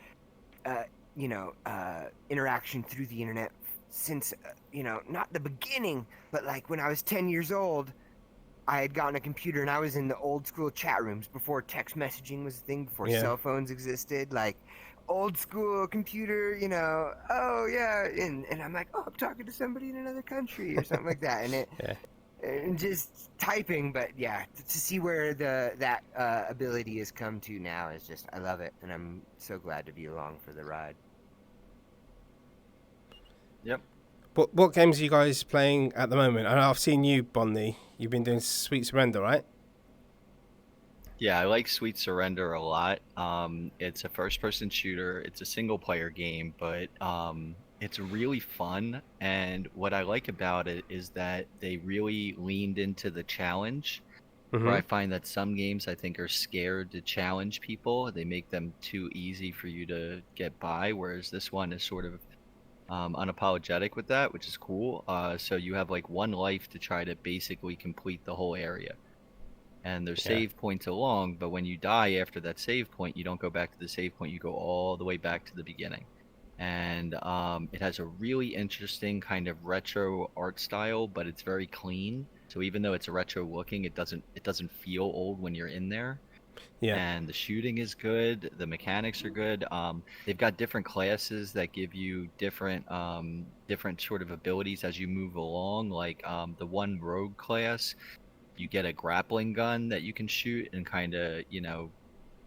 interaction through the internet since not the beginning, but like when I was 10 years old, I had gotten a computer and I was in the old school chat rooms before text messaging was a thing, before cell phones existed, like old school computer, oh yeah, and I'm like, oh, I'm talking to somebody in another country or something like that, and and just typing. But yeah, to see where that ability has come to now is just, I love it, and I'm so glad to be along for the ride. Yep. What games are you guys playing at the moment? I know I've seen you, Bonnie. You've been doing Sweet Surrender, right? Yeah, I like Sweet Surrender a lot. It's a first-person shooter. It's a single-player game, but it's really fun. And what I like about it is that they really leaned into the challenge. Where I find that some games, I think, are scared to challenge people. They make them too easy for you to get by, whereas this one is sort of unapologetic with that, which is cool. So you have like one life to try to basically complete the whole area, and there's save points along, but when you die after that save point, you don't go back to the save point, you go all the way back to the beginning. And it has a really interesting kind of retro art style, but it's very clean, so even though it's retro looking, it doesn't feel old when you're in there. And the shooting is good. The mechanics are good. They've got different classes that give you different sort of abilities as you move along. Like the one rogue class, you get a grappling gun that you can shoot and kind of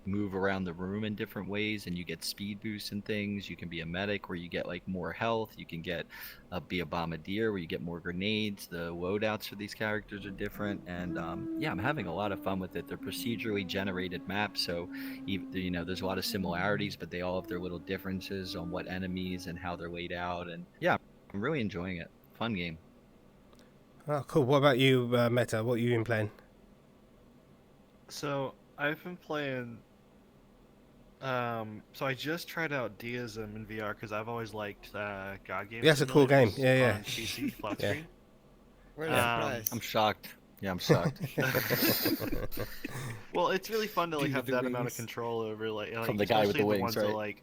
move around the room in different ways, and you get speed boosts and things. You can be a medic where you get like more health. You can get be a bombardier where you get more grenades. The loadouts for these characters are different, and I'm having a lot of fun with it. They're procedurally generated maps, so there's a lot of similarities, but they all have their little differences on what enemies and how they're laid out. And I'm really enjoying it. Fun game. Oh, cool. What about you, Meta? What have you been playing? So I've been playing. So I just tried out Deism in VR because I've always liked God games. Yeah, it's a cool game. Yeah. On PC, flat screen. What a surprise. I'm shocked. Yeah, I'm shocked. Well, it's really fun to have that amount of control over from the guy with the wings, right?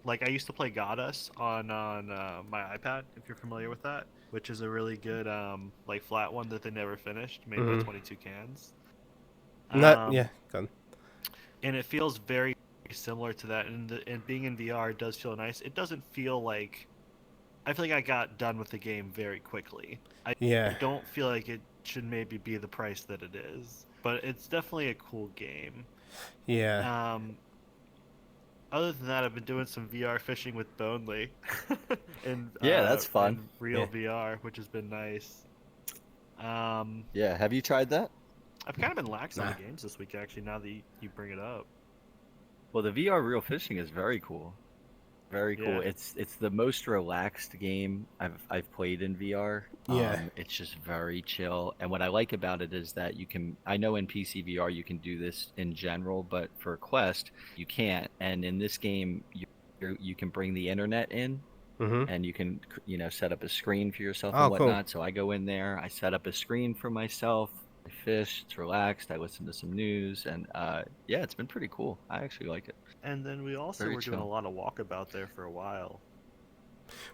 Like I used to play Goddess on my iPad, if you're familiar with that, which is a really good flat one that they never finished, made by 22 Cans. Gone. And it feels very similar to that, and being in VR, it does feel nice. It doesn't feel like, I feel like I got done with the game very quickly. I don't feel like it should maybe be the price that it is, but it's definitely a cool game. Other than that, I've been doing some VR fishing with Bonely. And that's fun. Real VR, which has been nice. Have you tried that? I've kind of been lax on the games this week, actually, now that you bring it up. Well, the VR real fishing is very cool. Very cool. It's the most relaxed game I've played in VR. It's just very chill. And what I like about it is that I know in PC VR you can do this in general, but for Quest you can't. And in this game you can bring the internet in, and you can set up a screen for yourself and whatnot. Cool. So I go in there, I set up a screen for myself. I fish, it's relaxed, I listen to some news, and it's been pretty cool. I actually like it. And then we also were doing a lot of walkabout there for a while.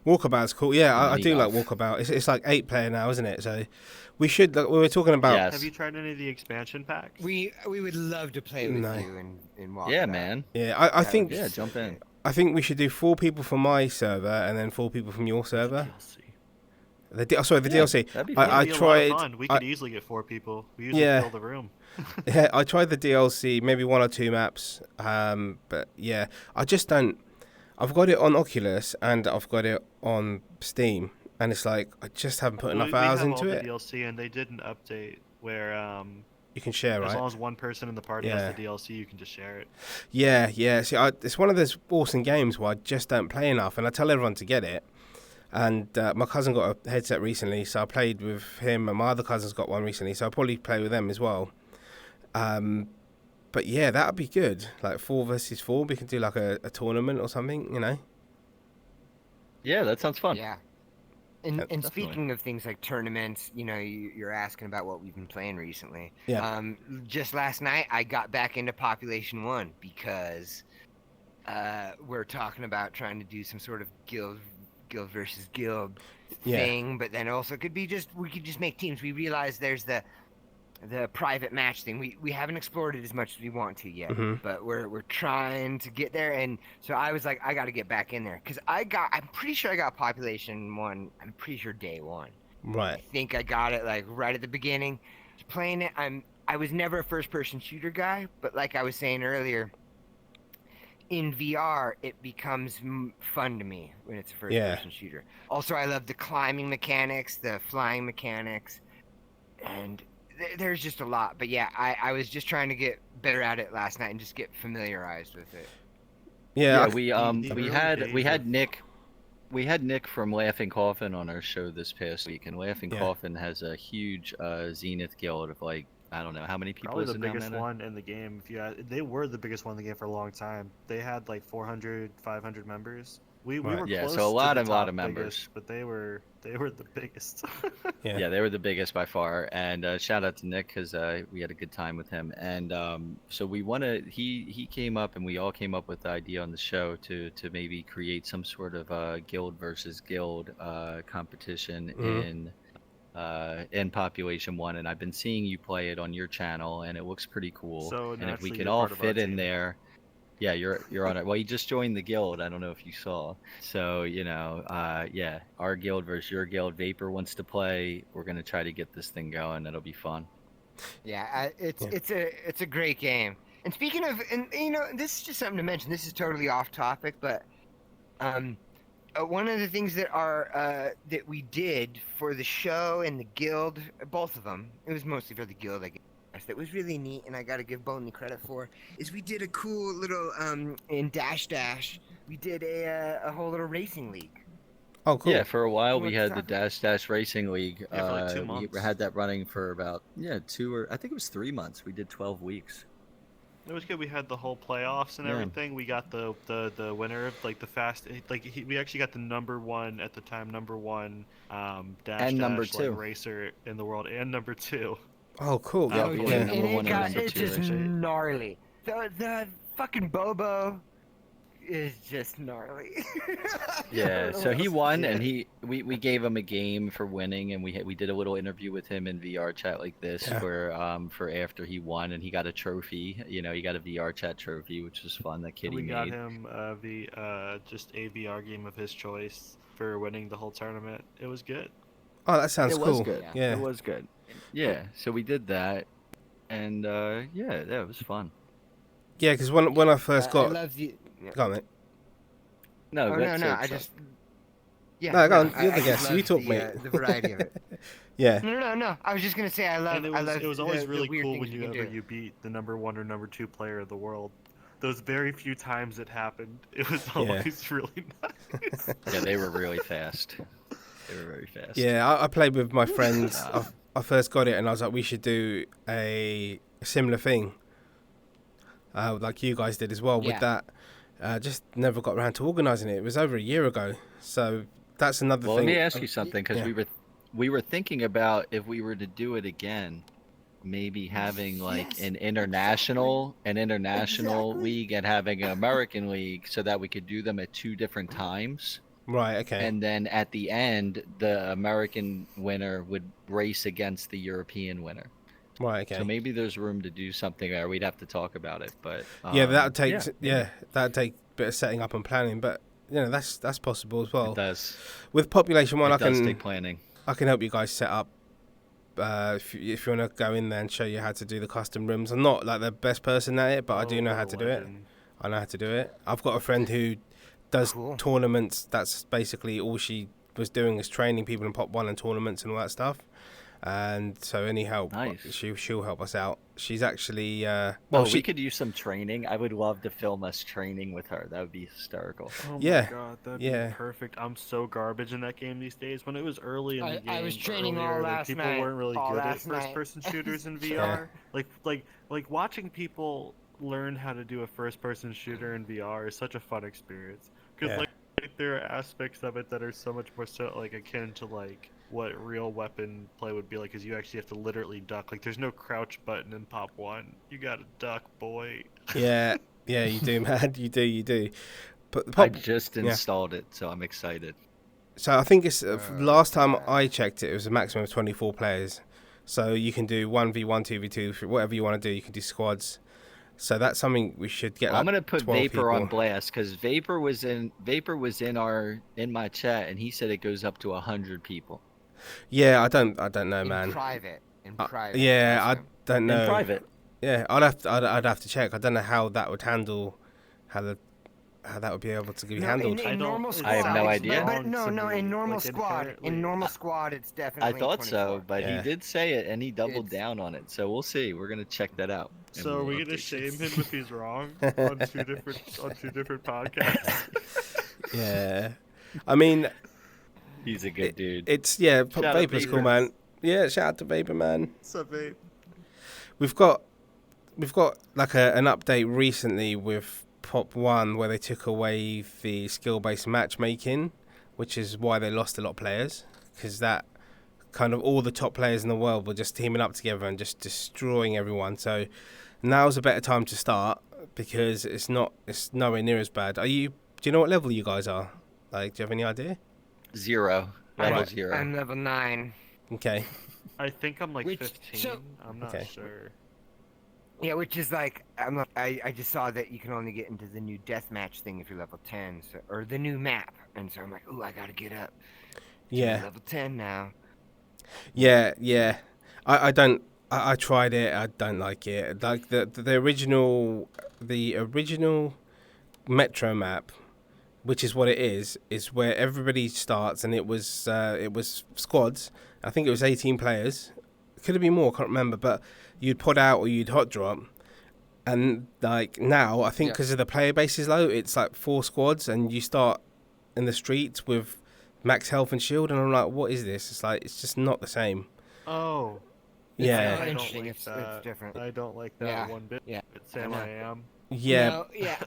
Walkabout's cool. Yeah, I do like Walkabout. It's like 8-player now, isn't it? So we should. We were talking about. Yes. Have you tried any of the expansion packs? We would love to play with you in Walkabout. Yeah, man. Yeah, I think. Yeah, jump in. I think we should do 4 people from my server and then 4 people from your server. The DLC. That'd be I fun. It'd be a lot tried. of fun. We could easily get 4 people. We usually Yeah. fill the room. Yeah, I tried the DLC, maybe 1 or 2 maps. But yeah, I just don't. I've got it on Oculus and I've got it on Steam, and it's like I just haven't put enough hours into We it. have all the DLC, and they did an update where You can share, as right? long as one person in the party Yeah. has the DLC, you can just share it. Yeah. See, it's one of those awesome games where I just don't play enough, and I tell everyone to get it. And my cousin got a headset recently, so I played with him, and my other cousin's got one recently, so I'll probably play with them as well. But yeah, that would be good. Like 4 versus 4, we can do like a tournament or something, you know? Yeah, that sounds fun. Yeah. And Definitely. speaking of things like tournaments, you know, you're asking about what we've been playing recently. Yeah. Just last night, I got back into Population 1 because we're talking about trying to do some sort of guild versus guild thing, but then also could be we could just make teams. We realize there's the private match thing. We haven't explored it as much as we want to yet, but we're trying to get there. And so I was like, I got to get back in there because I'm pretty sure I got Population 1. I'm pretty sure day 1. Right. I think I got it like right at the beginning. Playing it, I was never a first person shooter guy, but like I was saying earlier, in VR, it becomes fun to me when it's a first-person shooter. Also, I love the climbing mechanics, the flying mechanics, and there's just a lot. But yeah, I was just trying to get better at it last night and just get familiarized with it. Yeah. We had Nick from Laughing Coffin on our show this past week, and Laughing Coffin has a huge Zenith guild of like, I don't know how many people. Probably is the it down biggest there? one in the game. They were the biggest one in the game for a long time. They had like 400, 500 members. We were close so a lot to the top of members, biggest, but they were the biggest. Yeah, they were the biggest by far. And shout out to Nick because we had a good time with him. And so he came up and we all came up with the idea on the show to maybe create some sort of guild versus guild competition in Population 1. And I've been seeing you play it on your channel, and it looks pretty cool. So and if we naturally, can you're all part of our fit in team. there. Yeah, you're on it. Well, you just joined the guild. I don't know if you saw. So, you know, our guild versus your guild. Vapor wants to play. We're gonna try to get this thing going. It'll be fun. Yeah, it's a great game. And speaking of, and you know, this is just something to mention. This is totally off topic, but one of the things that we did for the show and the guild, both of them, it was mostly for the guild, I guess, that was really neat, and I got to give Boney credit for, is we did a cool little in Dash we did a whole little racing league. Oh, cool. Yeah, for a while You we want had to the Dash Racing League. Yeah, for like 2 We months. had that running for about 2 or I think it was 3 months. We did 12 weeks. It was good. We had the whole playoffs and everything. We got the winner of like the fast. We actually got the number 1 at the time, number 1 dash And number like, 2 racer in the world, and number 2. Oh, cool. Yeah, Oh, we yeah. did And number it 1 and got, number it's 2 just racing. gnarly. The fucking Bobo is just gnarly. Yeah, so he won, and we gave him a game for winning, and we did a little interview with him in VRChat like this for after he won, and he got a trophy. You know, he got a VRChat trophy, which was fun. That kid We he got made. him just a VR game of his choice for winning the whole tournament. It was good. Oh, that sounds It cool. was good. Yeah. It was good. Yeah, so we did that, and it was fun. Yeah, because when I first got... I love the. Go on, mate. No, Oh, that's no, it, I so- just. Yeah, No, go on, I you're the just guest, love you talk, the, mate. The variety of it. Yeah. No. I was just gonna say I love. And I love it was always the really weird cool things when you can do. you beat the number 1 or number 2 player of the world. Those very few times it happened, it was always really nice. Yeah, they were really fast. They were very fast. Yeah, I played with my friends. I first got it, and I was like, we should do a similar thing, like you guys did as well with that. Just never got around to organising it. It was over a year ago, so that's another Well, thing. let me ask you something, because Yeah. we were thinking about if we were to do it again, maybe having like an international league and having an American league, so that we could do them at 2 different times. Right. Okay. And then at the end, the American winner would race against the European winner. Right. Okay. So maybe there's room to do something there. We'd have to talk about it, but yeah, that would take. yeah. That'd take bit of setting up and planning, but that's possible as well. It does. With Population One, It does take planning. I can help you guys set up. If you want to go in there and show you how to do the custom rooms, I'm not like the best person at it, but I do know how to do it. I know how to do it. I've got a friend who does tournaments. That's basically all she was doing, is training people in Pop 1 and tournaments and all that stuff. And so any help, she'll help us out. She's actually we could use some training. I would love to film us training with her. That would be hysterical. Oh my god, that'd be perfect. I'm so garbage in that game these days. When it was early in the game, I was training earlier, all last people night. weren't really good at first-person shooters in VR. Like watching people learn how to do a first-person shooter in VR is such a fun experience. Because like there are aspects of it that are so much more akin to what real weapon play would be like, because you actually have to literally duck. Like, there's no crouch button in Pop 1. You gotta duck, boy. Yeah, you do, man. You do. But I just installed it, so I'm excited. So I think it's last time I checked it was a maximum of 24 players. So you can do 1v1, 2v2, whatever you want to do. You can do squads. So that's something we should get. I'm gonna put Vapor people on blast, because Vapor was in my chat, and he said it goes up to 100 people. Yeah, I don't know, man. In private. Yeah, I don't know. In private. Yeah, I'd have to check. I don't know how that would handle, how that would be able to be handled. In normal squad, I have no idea. But no, in normal squad, it's definitely. I thought 24. so, but he did say it, and he doubled down on it. So we'll see. We're gonna check that out. So are we gonna shame him if he's wrong on two different podcasts? Yeah, I mean, he's a good dude. It's Vapor's cool, man. Yeah, shout out to Vapor, man. What's up, Vape? We've got like an update recently with Pop 1 where they took away the skill-based matchmaking, which is why they lost a lot of players, because that kind of all the top players in the world were just teaming up together and just destroying everyone. So now's a better time to start, because it's nowhere near as bad. Do you know what level you guys are? Like, do you have any idea? 0. Level 0. I'm level 9. Okay. I think I'm 15. I'm not sure. Yeah, which is I just saw that you can only get into the new deathmatch thing if you're level 10, or the new map, and so I'm like, ooh, I gotta get up. Yeah. Level 10 now. Yeah. I tried it. I don't like it. Like the original Metro map, which is what it is where everybody starts, and it was squads. I think it was 18 players. Could have been more, I can't remember, but you'd pod out or you'd hot drop. And now, I think because of the player base is low, it's 4 squads, and you start in the streets with max health and shield, and I'm like, what is this? It's just not the same. Oh. Yeah. I don't Interesting. like It's that. different. I don't like that one bit. Yeah. It's Sam I am. Yeah. No, yeah.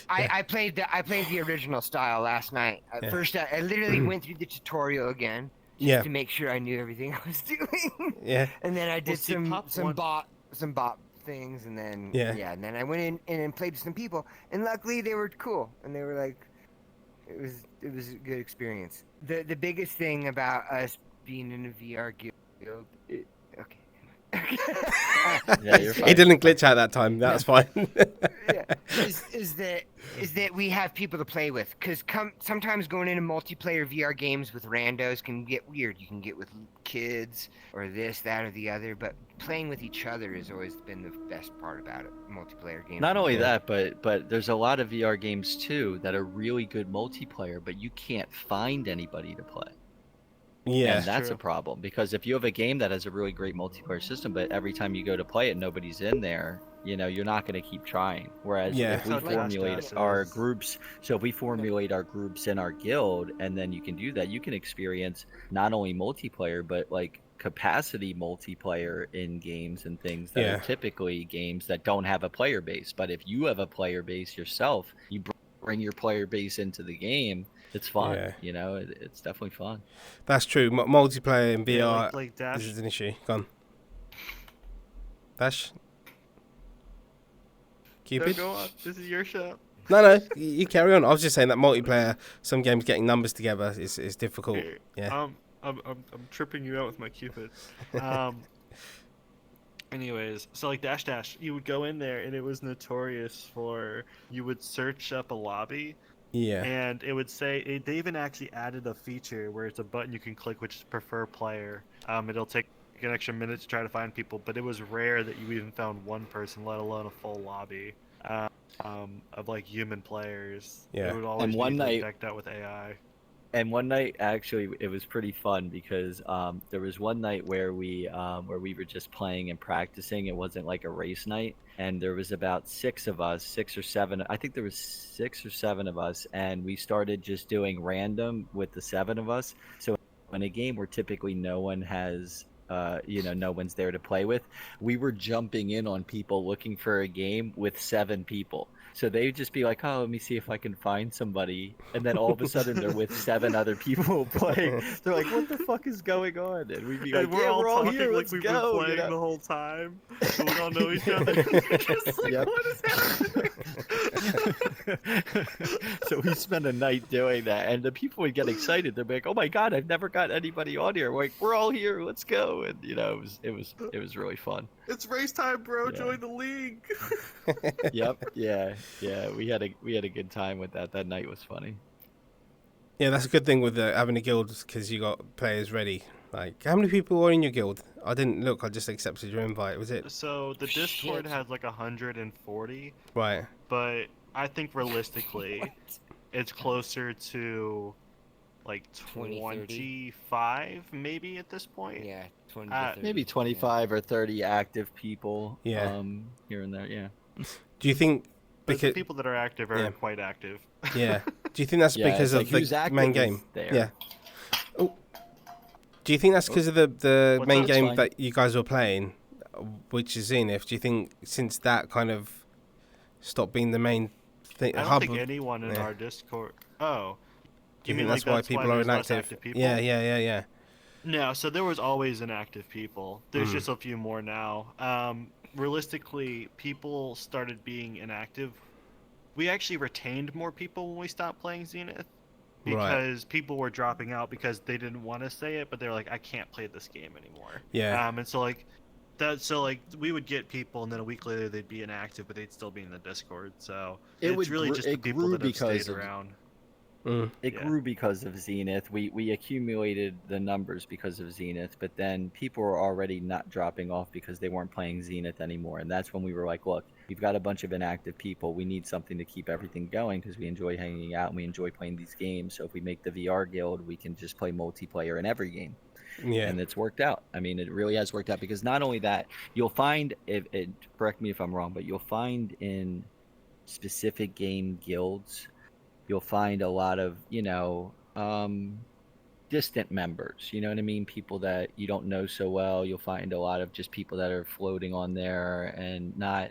I played the original style last night. First, I literally went through the tutorial again. To make sure I knew everything I was doing. Yeah. And then I did some bot things, and then and then I went in and played with some people, and luckily they were cool, and they were it was a good experience. The biggest thing about us being in a VR guild, Yeah, you're fine. It didn't glitch out that time. That's fine. is that we have people to play with, because sometimes going into multiplayer VR games with randos can get weird. You can get with kids or this, that, or the other, but playing with each other has always been the best part about it. Multiplayer games. Not only that, but there's a lot of VR games too that are really good multiplayer, but you can't find anybody to play. Yeah, and that's a problem, because if you have a game that has a really great multiplayer system, but every time you go to play it, nobody's in there, you're not going to keep trying. Whereas if we formulate our groups, in our guild, and then you can do that, you can experience not only multiplayer, but capacity multiplayer in games and things that are typically games that don't have a player base. But if you have a player base yourself, you bring your player base into the game. It's fun, it's definitely fun. That's true. Multiplayer in VR like Dash. This is an issue. Go on. Dash? Cupid? No, go on. This is your show. No, you carry on. I was just saying that multiplayer, some games getting numbers together is difficult. Yeah. I'm tripping you out with my Cupid. Anyways, so like Dash Dash, you would go in there and it was notorious for you would search up a lobby Yeah. and it would say they even actually added a feature where it's a button you can click which is prefer player. It'll take an extra minute to try to find people, but it was rare that you even found one person, let alone a full lobby of like human players. Yeah. It would always one be like, night- decked out with AI. And one night, actually, it was pretty fun because there was one night where we were just playing and practicing. It wasn't like a race night, and there was about 6 or 7. I think there was 6 or 7 of us, and we started just doing random with the 7 of us. So in a game where typically no one has, no one's there to play with, we were jumping in on people looking for a game with 7 people. So they'd just be like, "Oh, let me see if I can find somebody," and then all of a sudden they're with 7 other people playing. They're like, "What the fuck is going on?" And we'd be like, And "Yeah, we're all talking here. like Let's we've go." been playing the whole time, so we all know each other. Just like, Yep. what is happening? So we spent a night doing that, and the people would get excited. They'd be like, "Oh my god, I've never got anybody on here." We're like, "We're all here. Let's go!" And it was really fun. It's race time, bro. Yeah. Join the league. Yep. Yeah. We had a good time with that. That night was funny. Yeah, that's a good thing with having a guild because you got players ready. Like, how many people are in your guild? I didn't look. I just accepted your invite. Was it So the Discord Shit. has like 140, right? but I think realistically, it's closer to like 20, 30. 25 maybe at this point. Yeah, 20 Uh, to 30. Maybe 25 or 30 active people. Yeah. Here and there. Yeah. Do you think But the because people that are active are yeah. quite active. yeah? Do you think that's Yeah, because it's of like who's the active main is game? there. Yeah. Oh. Do you think that's because of the What's main that? game Fine. that you guys were playing, which is Zenith? Do you think since that kind of stopped being the main thing, I don't hub think of- anyone in yeah. our Discord. Oh, Do you mean think like that's why people are there's less inactive? active people? Yeah. No, so there was always inactive people. There's Mm. just a few more now. Realistically, people started being inactive. We actually retained more people when we stopped playing Zenith because people were dropping out because they didn't want to say it, but they're like, I can't play this game anymore. Yeah. And so like we would get people, and then a week later they'd be inactive, but they'd still be in the Discord. So it's really just the people that have stayed around. Mm. It Yeah. grew because of Zenith. We accumulated the numbers because of Zenith, but then people were already not dropping off because they weren't playing Zenith anymore. And that's when we were like, look, we've got a bunch of inactive people. We need something to keep everything going because we enjoy hanging out and we enjoy playing these games. So if we make the VR guild, we can just play multiplayer in every game. Yeah. And it's worked out. I mean, it really has worked out because not only that, you'll find, correct me if I'm wrong, but you'll find in specific game guilds, you'll find a lot of, distant members. You know what I mean? People that you don't know so well. You'll find a lot of just people that are floating on there and not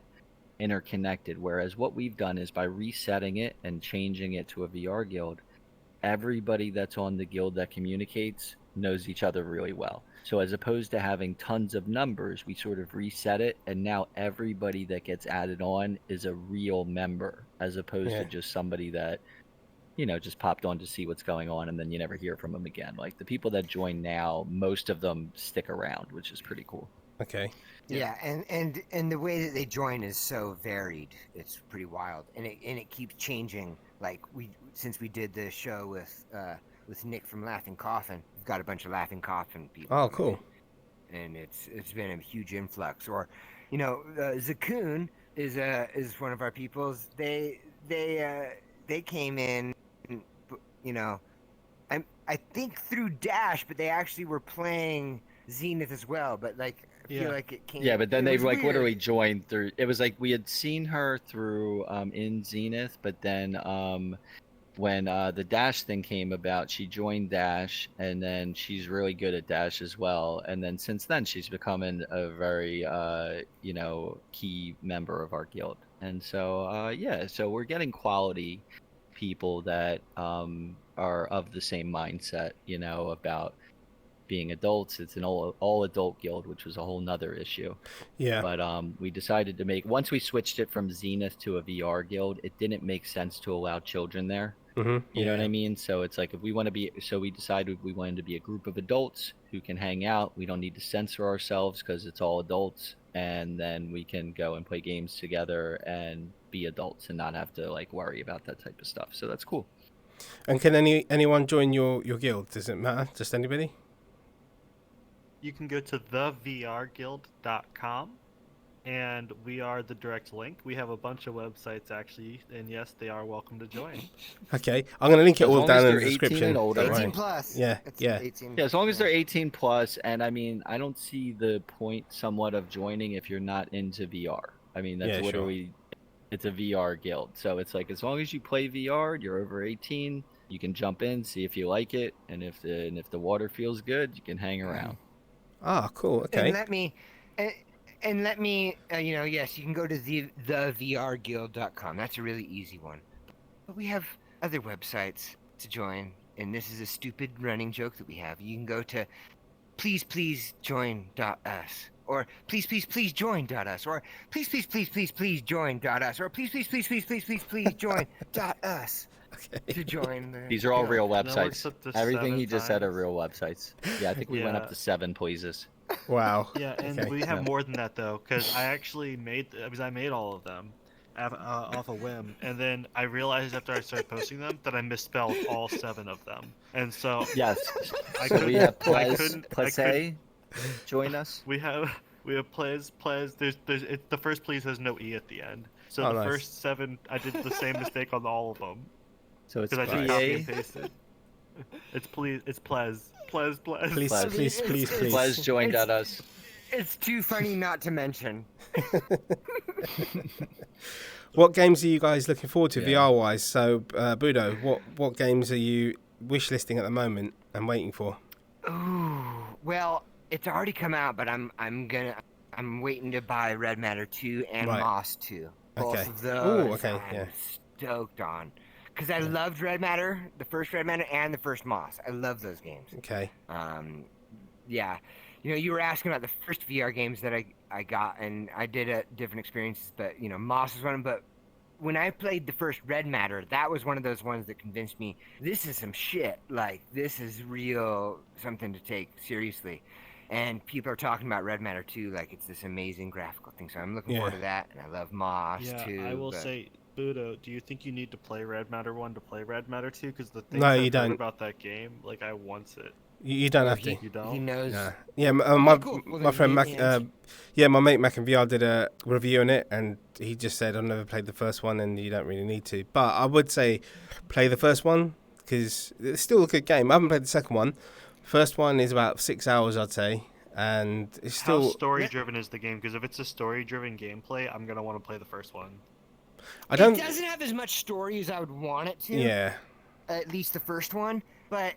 interconnected. Whereas what we've done is by resetting it and changing it to a VR guild, everybody that's on the guild that communicates knows each other really well. So as opposed to having tons of numbers, we sort of reset it, and now everybody that gets added on is a real member, as opposed to just somebody that, just popped on to see what's going on, and then you never hear from them again. Like the people that join now, most of them stick around, which is pretty cool. Okay. Yeah, and the way that they join is so varied. It's pretty wild, and it keeps changing. Like since we did the show with Nick from Laughing Coffin, we've got a bunch of Laughing Coffin people. Oh, cool. And it's been a huge influx. Or, Zakoon is one of our peoples. They came in, I think through Dash, but they actually were playing Zenith as well. But I feel like it came. Yeah, but then it they was like weird. literally joined through. It was like we had seen her through in Zenith, but then when the Dash thing came about, she joined Dash, and then she's really good at Dash as well. And then since then, she's becoming a very key member of our guild. And so so we're getting quality people that are of the same mindset, about being adults. It's an all adult guild, which was a whole nother issue. Yeah. But we decided to once we switched it from Zenith to a VR guild, it didn't make sense to allow children there. You know what I mean? So it's like, if we want to be, so we decided we wanted to be a group of adults who can hang out. We don't need to censor ourselves because it's all adults, and then we can go and play games together and be adults and not have to like worry about that type of stuff. So that's cool. And can anyone join your guild? Does it matter? Just anybody? You can go to thevrguild.com, and we are the direct link. We have a bunch of websites actually, and yes, they are welcome to join. Okay, I'm gonna link it all down in the 18 description. and older, 18 right? plus. Yeah, It's yeah. 18. Yeah, as long as they're 18 plus, and I mean, I don't see the point somewhat of joining if you're not into VR. I mean, that's Yeah, literally, it's a VR guild. So it's like, as long as you play VR, you're over 18, you can jump in, see if you like it, and if the water feels good, you can hang around. Ah, cool. Okay. And let me, yes, you can go to thevrguild.com. That's a really easy one. But we have other websites to join, and this is a stupid running joke that we have. You can go to pleasepleasejoin.us, or pleasejoin.us, or pleasejoin.us, or pleasejoin.us. Okay. To join. These are all real That works websites. up to Everything 7 he just said are times. real websites. Yeah, I think we went up Yeah. to 7 pleases. Wow. Yeah, and Okay. we have Yeah. more than that though, because I actually made all of them off a whim, and then I realized after I started posting them that I misspelled all 7 of them, and so Yes. I So we have couldn't- Plese join us. we have please. There's the first please has no e at the end, so Oh, the nice. first 7 I did the same mistake on all of them So it's because I just Nice. copy and pasted. It's please. It's please. Please, Plez. please. Plez joined at us. It's too funny not to mention. What games are you guys looking forward to Yeah. VR wise? So, Budo, what games are you wish listing at the moment and waiting for? Ooh, well, it's already come out, but I'm waiting to buy Red Matter 2 and Right. Moss 2. Both Okay. of those Ooh, okay, I'm yeah. stoked on. Because I loved Red Matter, the first Red Matter and the first Moss. I love those games. Okay. Yeah. You were asking about the first VR games that I got, and I did different experiences, but, Moss was one of them. But when I played the first Red Matter, that was one of those ones that convinced me, this is some shit. Like, this is real something to take seriously. And people are talking about Red Matter 2 like it's this amazing graphical thing. So I'm looking forward Yeah. to that, and I love Moss Yeah, too. I will but- say, Budo, do you think you need to play Red Matter 1 to play Red Matter 2? Because the things No, I've you heard don't. about that game, like, I want it. You don't have to. You don't? He knows. Yeah, yeah. My cool. Well, my then friend Mac, maybe answer. my mate Mac and VR did a review on it, and he just said I've never played the first one, and you don't really need to. But I would say play the first one because it's still a good game. I haven't played the second one. First one is about 6 hours, I'd say, and it's How still. story-driven is the game? Because if it's a story-driven gameplay, I'm going to want to play the first one. I don't. It doesn't have as much story as I would want it to. Yeah. At least the first one, but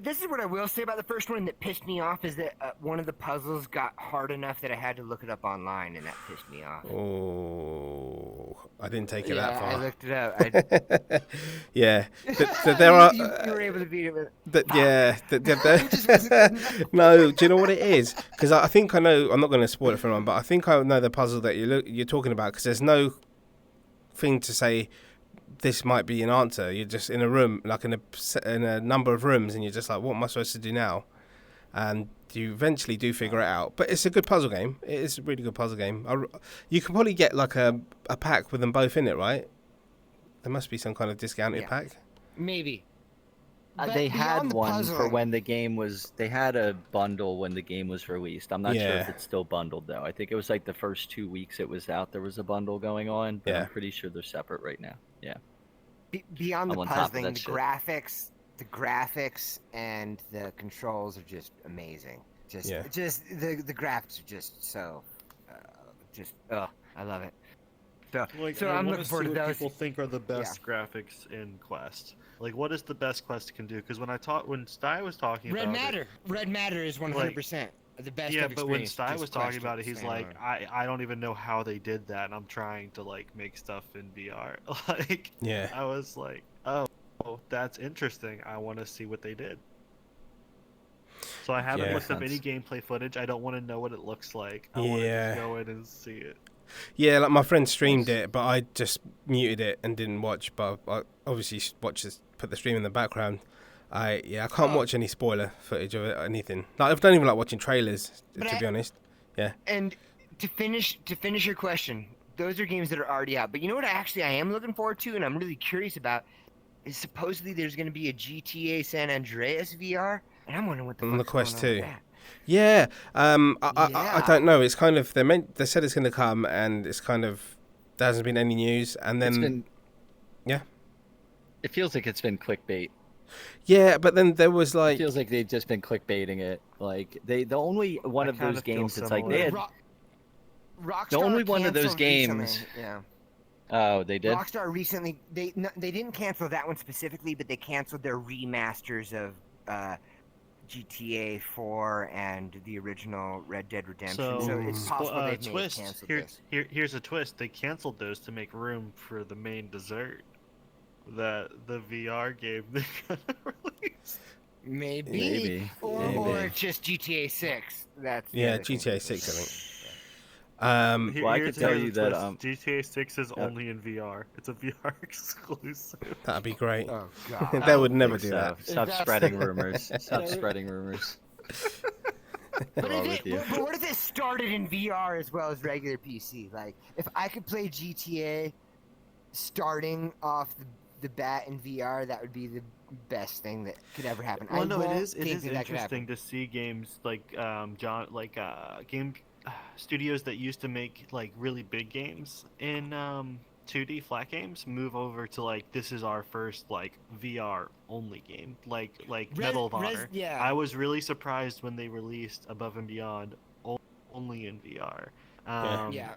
this is what I will say about the first one that pissed me off is that one of the puzzles got hard enough that I had to look it up online, and that pissed me off. Oh, I didn't take it Yeah, that far. I looked it up. Yeah, there are. you were able to beat it with. No, do you know what it is? Because I think I know. I'm not going to spoil it for anyone, but I think I know the puzzle that you're talking about. Because there's no thing to say this might be an answer. You're just in a room, like in a number of rooms, and you're just like, what am I supposed to do now? And you eventually do figure it out. But it's a good puzzle game. It is a really good puzzle game. You can probably get like a pack with them both in it, right? There must be some kind of discounted pack. Maybe. They had beyond the one for puzzling- when the game was. They had a bundle when the game was released. I'm not sure Yeah. if it's still bundled though. I think it was like the first 2 weeks it was out. There was a bundle going on, but Yeah. I'm pretty sure they're separate right now. Yeah. Beyond the I'm on top of puzzling, that the shit. graphics and the controls are just amazing. Just the graphics are just so, I love it. So, I I'm wanna looking forward see to what those. people think are the best graphics in Quest. Like, what is the best Quest can do? Because when Sty was talking about Red Matter is 100% the best. yeah, I've but when experienced, Sty just was talking Quest about it, he's like, standalone. I don't even know how they did that, and I'm trying to like make stuff in VR. Like, Yeah. I was like, oh, that's interesting. I want to see what they did. So I haven't Yeah. looked up any Sense. gameplay footage. I don't want to know what it looks like. I want to Yeah. just go in and see it. Yeah, like my friend streamed Nice. it, but I just muted it and didn't watch. But I obviously watch this, put the stream in the background. I can't watch any spoiler footage of it or anything. Like, I don't even like watching trailers, to be honest. Yeah. And to finish your question, those are games that are already out. But you know what? I am looking forward to, and I'm really curious about, is supposedly there's going to be a GTA San Andreas VR, and I'm wondering what the On the fuck's going Quest on 2. with that. Yeah. I Yeah. don't know. It's kind of they said it's going to come, and it's kind of there hasn't been any news, and then It's been. yeah. It feels like it's been clickbait. Yeah, but then there was It like feels like they've just been clickbaiting it. Like the only one I of kind those of feel games that's like similar. they had. Rockstar The only one of those canceled recently. games- Yeah. Oh, they did. Rockstar recently, they didn't cancel that one specifically, but they canceled their remasters of GTA 4 and the original Red Dead Redemption. So it's possible they may have twist. canceled this. Here's a twist. They canceled those to make room for the main dessert. The VR game they gonna release. Maybe. Or it's just GTA 6. That's the yeah, other thing. GTA 6, I think. Well, I Here's- could tell here's you the that, twist. GTA 6 is only in VR. It's a VR exclusive. That'd be great. Oh god. They would never do that. Stop That's- spreading rumors. Stop spreading rumors. But, Along with you. but what if it started in VR as well as regular PC? Like, if I could play GTA starting off the bat in VR, that would be the best thing that could ever happen. Well, I no, it won't is think that could interesting happen. to see games like game studios that used to make like really big games in 2D flat games move over to like this is our first like VR only game like Medal of Honor. Yeah. I was really surprised when they released Above and Beyond only in VR. Yeah.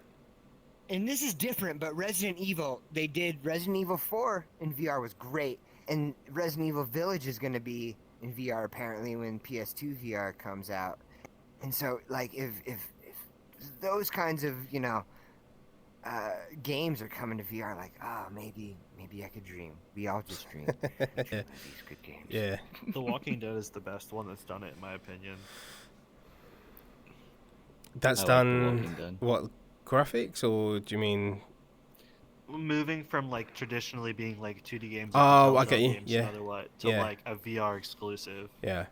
And this is different, but Resident Evil, they did Resident Evil 4 in VR was great. And Resident Evil Village is going to be in VR apparently when PS2 VR comes out. And so, like, if those kinds of, games are coming to VR, like, maybe I could dream. We all just dream. Dream of these good games. Yeah. The Walking Dead is the best one that's done it in my opinion. That's I like The done Walking Dead. what, graphics, or do you mean Moving from like traditionally being like 2D games, Oh, like I get you, games yeah. and other what, to Yeah. like a VR exclusive. yeah.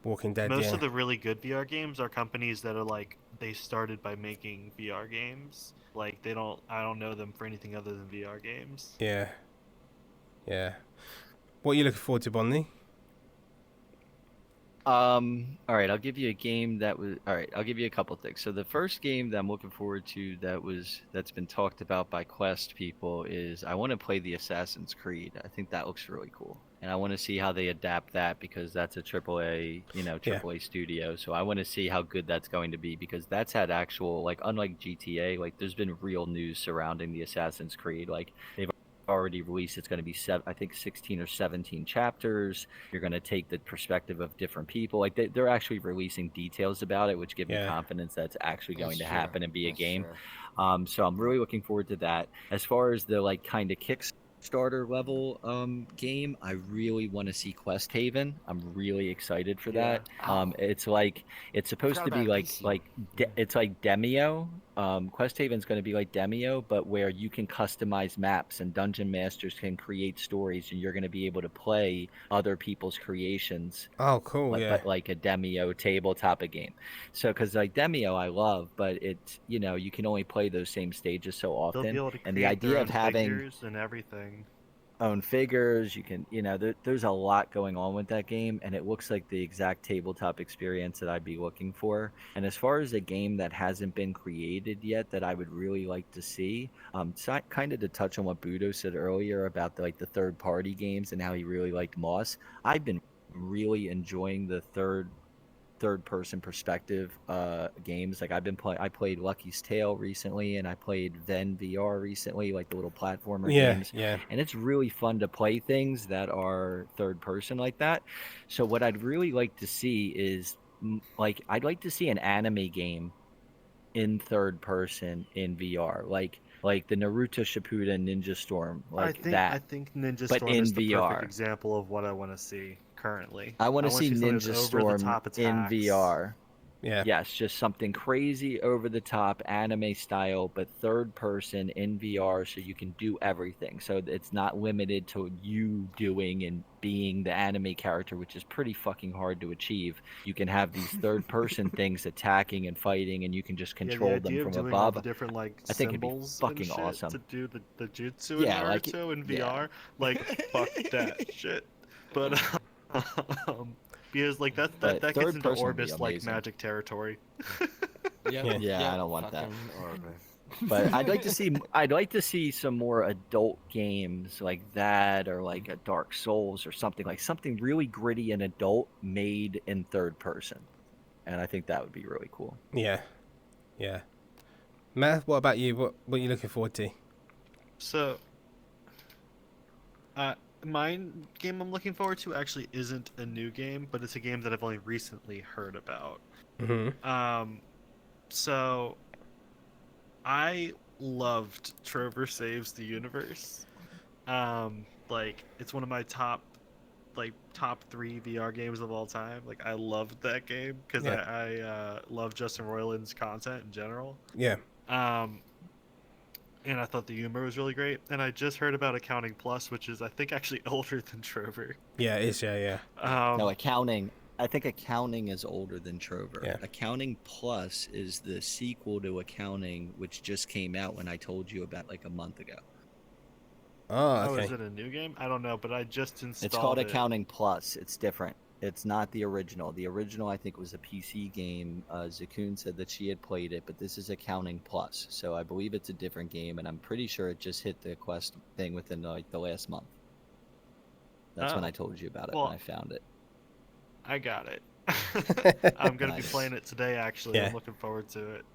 Walking Dead, Most yeah. of the really good VR games are companies that are like they started by making VR games. Like I don't know them for anything other than VR games. Yeah. Yeah. What are you looking forward to, Bonnie? All right, I'll give you a game that was. All right, I'll give you a couple things. So the first game that I'm looking forward to that's been talked about by Quest people is I want to play the Assassin's Creed. I think that looks really cool, and I want to see how they adapt that because that's a AAA, AAA studio. So I want to see how good that's going to be because that's had actual like unlike GTA, like there's been real news surrounding the Assassin's Creed. Like they've already released it's going to be 16 or 17 chapters. You're going to take the perspective of different people, like they're actually releasing details about it, which give me confidence that's actually going to happen and be a game. So I'm really looking forward to that. As far as the like kind of Kickstarter level game, I really want to see Quest Haven. I'm really excited for that. It's like it's supposed to be it's like Demio. Quest Haven's going to be like Demio, but where you can customize maps and dungeon masters can create stories, and you're going to be able to play other people's creations. Oh, cool! But like a Demio tabletop game. So, because like Demio, I love, but it's you can only play those same stages so often. They'll be able to and the create their idea of own having figures and everything. own figures, you can there's a lot going on with that game, and it looks like the exact tabletop experience that I'd be looking for. And as far as a game that hasn't been created yet that I would really like to see, kind of to touch on what Budo said earlier about the third party games and how he really liked Moss. I've been really enjoying the third person perspective games. Like I played Lucky's Tale recently, and I played Zen VR recently, like the little platformer games. And it's really fun to play things that are third person like that. So what I'd really like to see is I'd like to see an anime game in third person in VR, like the Naruto Shippuden Ninja Storm, I think Ninja but Storm in is the VR. perfect example of what I want to see. currently. I want to see something Ninja that's Storm over-the-top in attacks. VR. Yeah. Yes, just something crazy over the top anime style, but third person in VR so you can do everything. So it's not limited to you doing and being the anime character, which is pretty fucking hard to achieve. You can have these third person things attacking and fighting, and you can just Yeah, the control them idea of from doing all above. the different like I think it'd be symbols and fucking shit awesome. to do the jutsu Yeah, in like Naruto in yeah. VR, like fuck that shit. But because like that But gets third into person would be Orbis like amazing. magic territory. Yeah. Yeah, I don't want that. fucking Orbis. But I'd like to see some more adult games like that, or like a Dark Souls or something really gritty and adult made in third person. And I think that would be really cool. Yeah. Yeah. Matt, what about you? What are you looking forward to? So, my game I'm looking forward to actually isn't a new game, but it's a game that I've only recently heard about. Mm-hmm. So I loved Trover Saves the Universe. Like it's one of my top 3 VR games of all time. Like I loved that game because Yeah. I love Justin Roiland's content in general. Yeah. And I thought the humor was really great. And I just heard about Accounting Plus, which is I think actually older than Trover. Yeah, it is. Yeah. No, accounting. I think accounting is older than Trover. Yeah. Accounting Plus is the sequel to Accounting, which just came out when I told you about like a month ago. Oh, Oh, okay. is it a new game? I don't know, but I just installed It's called it. Accounting Plus. It's different. It's not the original. The original, I think, was a PC game. Zakun said that she had played it, but this is Accounting Plus. So I believe it's a different game, and I'm pretty sure it just hit the Quest thing within like the last month. That's when Oh. I told you about it, Well, when I found it. I got it. I'm gonna be Nice. playing it today. Actually, Yeah. I'm looking forward to it.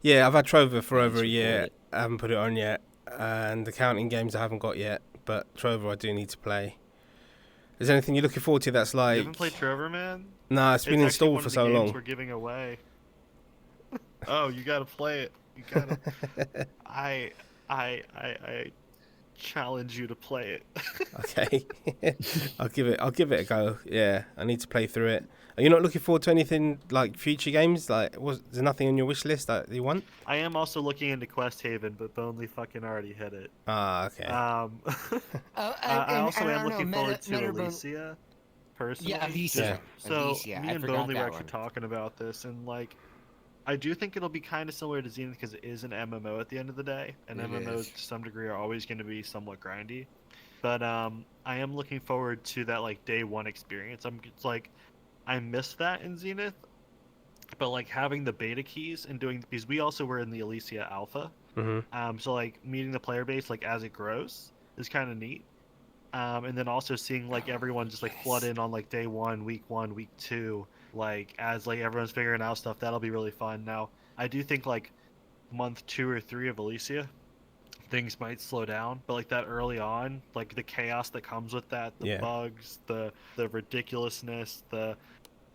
Yeah, I've had Trover for Nice, over a record year. it. I haven't put it on yet. And the counting games I haven't got yet. But Trover I do need to play. Is there anything you're looking forward to that's like... You haven't played Trover, man? Nah, it's been actually installed one for of the so games long. We're giving away. Oh, you gotta play it. You gotta. I challenge you to play it. Okay. I'll give it a go. Yeah, I need to play through it. Are you not looking forward to anything like future games? Like, there nothing on your wish list that you want? I am also looking into Quest Haven, but Bonley fucking already hit it. Ah, okay. I also am looking forward to Alicia. Personally, Yeah, Alicia. So Alicia. me I and forgot Bonley that were one. actually talking about this, and like, I do think it'll be kind of similar to Zenith because it is an MMO at the end of the day, and It MMOs is. to some degree are always going to be somewhat grindy. But I am looking forward to that like day one experience. It's like I missed that in Zenith, but like having the beta keys and doing because we also were in the Alicia Alpha. Mm-hmm. So like meeting the player base like as it grows is kind of neat. And then also seeing like everyone just like flood in on like day 1, week 2, like as like everyone's figuring out stuff. That'll be really fun. Now I do think like month 2 or 3 of Alicia, things might slow down, but like that early on, like the chaos that comes with that, the Yeah. bugs, the ridiculousness, the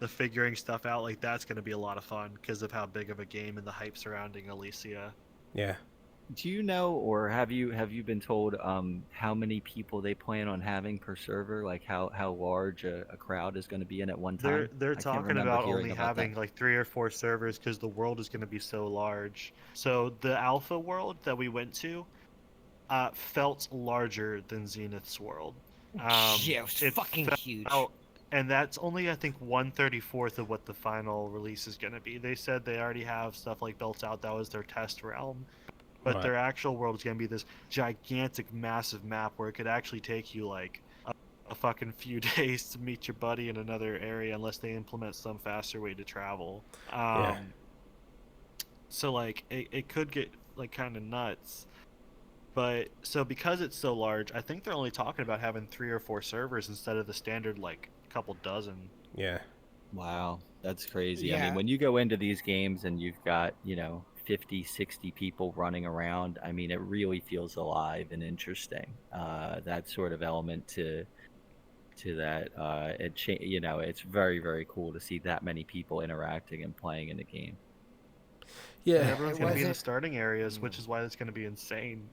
figuring stuff out, like that's going to be a lot of fun because of how big of a game and the hype surrounding Alicia. Yeah. Do you know, or have you been told how many people they plan on having per server? Like how large a crowd is going to be in at one time? They're I can't talking remember about hearing only about having that. like 3 or 4 servers because the world is going to be so large. So the alpha world that we went to felt larger than Zenith's world. Yeah, it was fucking huge. And that's only I think 1/34 of what the final release is going to be. They said they already have stuff like built out. That was their test realm. But Right. their actual world is going to be this gigantic, massive map where it could actually take you like a fucking few days to meet your buddy in another area unless they implement some faster way to travel. Yeah. So like it could get like kind of nuts. But so because it's so large, I think they're only talking about having 3 or 4 servers instead of the standard like couple dozen. Yeah. Wow, that's crazy. I Yeah. mean, when you go into these games and you've got 50, 60 people running around, I mean, it really feels alive and interesting. That sort of element to that, it's very, very cool to see that many people interacting and playing in the game. And Yeah. everyone's It going to be in the wasn't- starting areas, which is why it's going to be insane.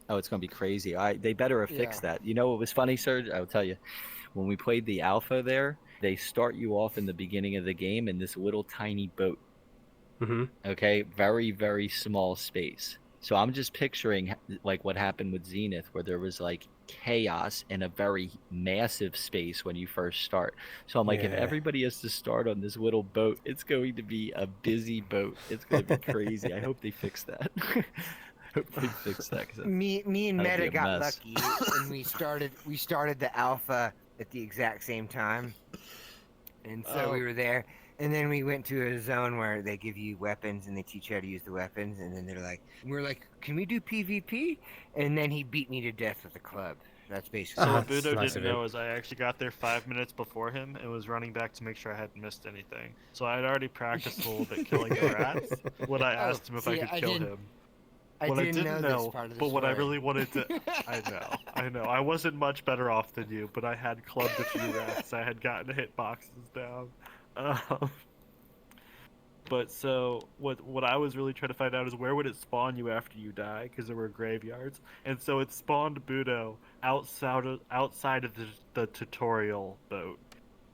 Oh, it's going to be crazy. They better have fixed that. You know what was funny, Serge? I'll tell you. when we played the alpha there, they start you off in the beginning of the game in this little tiny boat. Mm-hmm. Okay, very, very small space. So I'm just picturing like what happened with Zenith, where there was like chaos in a very massive space when you first start. So I'm like, if Yeah. everybody has to start on this little boat, it's going to be a busy boat. It's going to be crazy. I hope they fix that. I hope they fix that. 'Cause Me and that'll be Meta a got mess. lucky, and we started the alpha at the exact same time, and so we Oh. were there. And then we went to a zone where they give you weapons and they teach you how to use the weapons. And then we're like, can we do PvP? And then he beat me to death with a club. That's basically. So Ah, what that's Budo nice didn't of him. know is I actually got there 5 minutes before him and was running back to make sure I hadn't missed anything. So I had already practiced a little bit killing the rats when I asked him if I could kill him. What I didn't know, part of the but what I story. really wanted to... I know. I wasn't much better off than you, but I had clubbed a few rats. I had gotten hitboxes down. But so what I was really trying to find out is where would it spawn you after you die, because there were graveyards, and so it spawned Budo outside of the tutorial boat.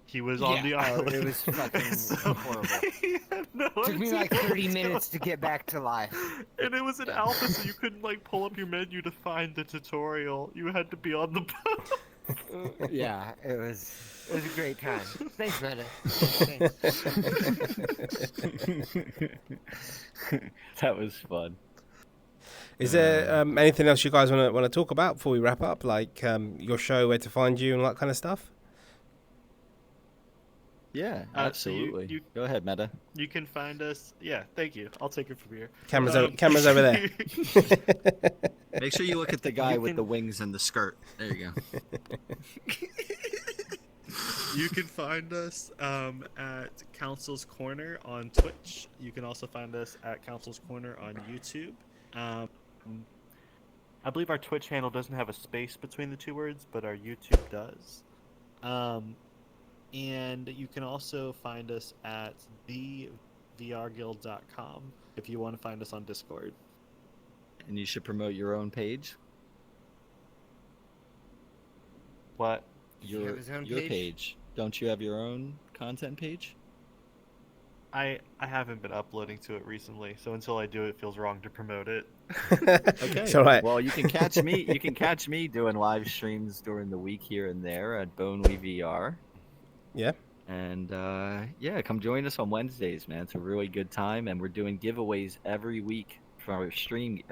He was on the island. It was fucking So horrible. he had no Took me idea like what 30 was minutes to going get back to life. and it was an alpha, so you couldn't like pull up your menu to find the tutorial. You had to be on the boat. Yeah, it was a great time. Thanks, Meta. That was fun. Is there anything else you guys want to talk about before we wrap up, like your show, where to find you, and that kind of stuff? Yeah, So absolutely. you Go ahead, Meta. You can find us. Yeah, thank you. I'll take it from here. Cameras over there. Make sure you look at the guy with the wings and the skirt. There you go. You can find us at Council's Corner on Twitch. You can also find us at Council's Corner on YouTube. I believe our Twitch handle doesn't have a space between the two words, but our YouTube does. And you can also find us at thevrguild.com if you want to find us on Discord. And you should promote your own page. What? Does he have his own your page? page. Don't you have your own content page? I haven't been uploading to it recently, so until I do, it feels wrong to promote it. Okay. It's all right. Well, you can catch me. You can catch me doing live streams during the week here and there at VR. Yeah. And yeah, come join us on Wednesdays, man. It's a really good time, and we're doing giveaways every week for Steam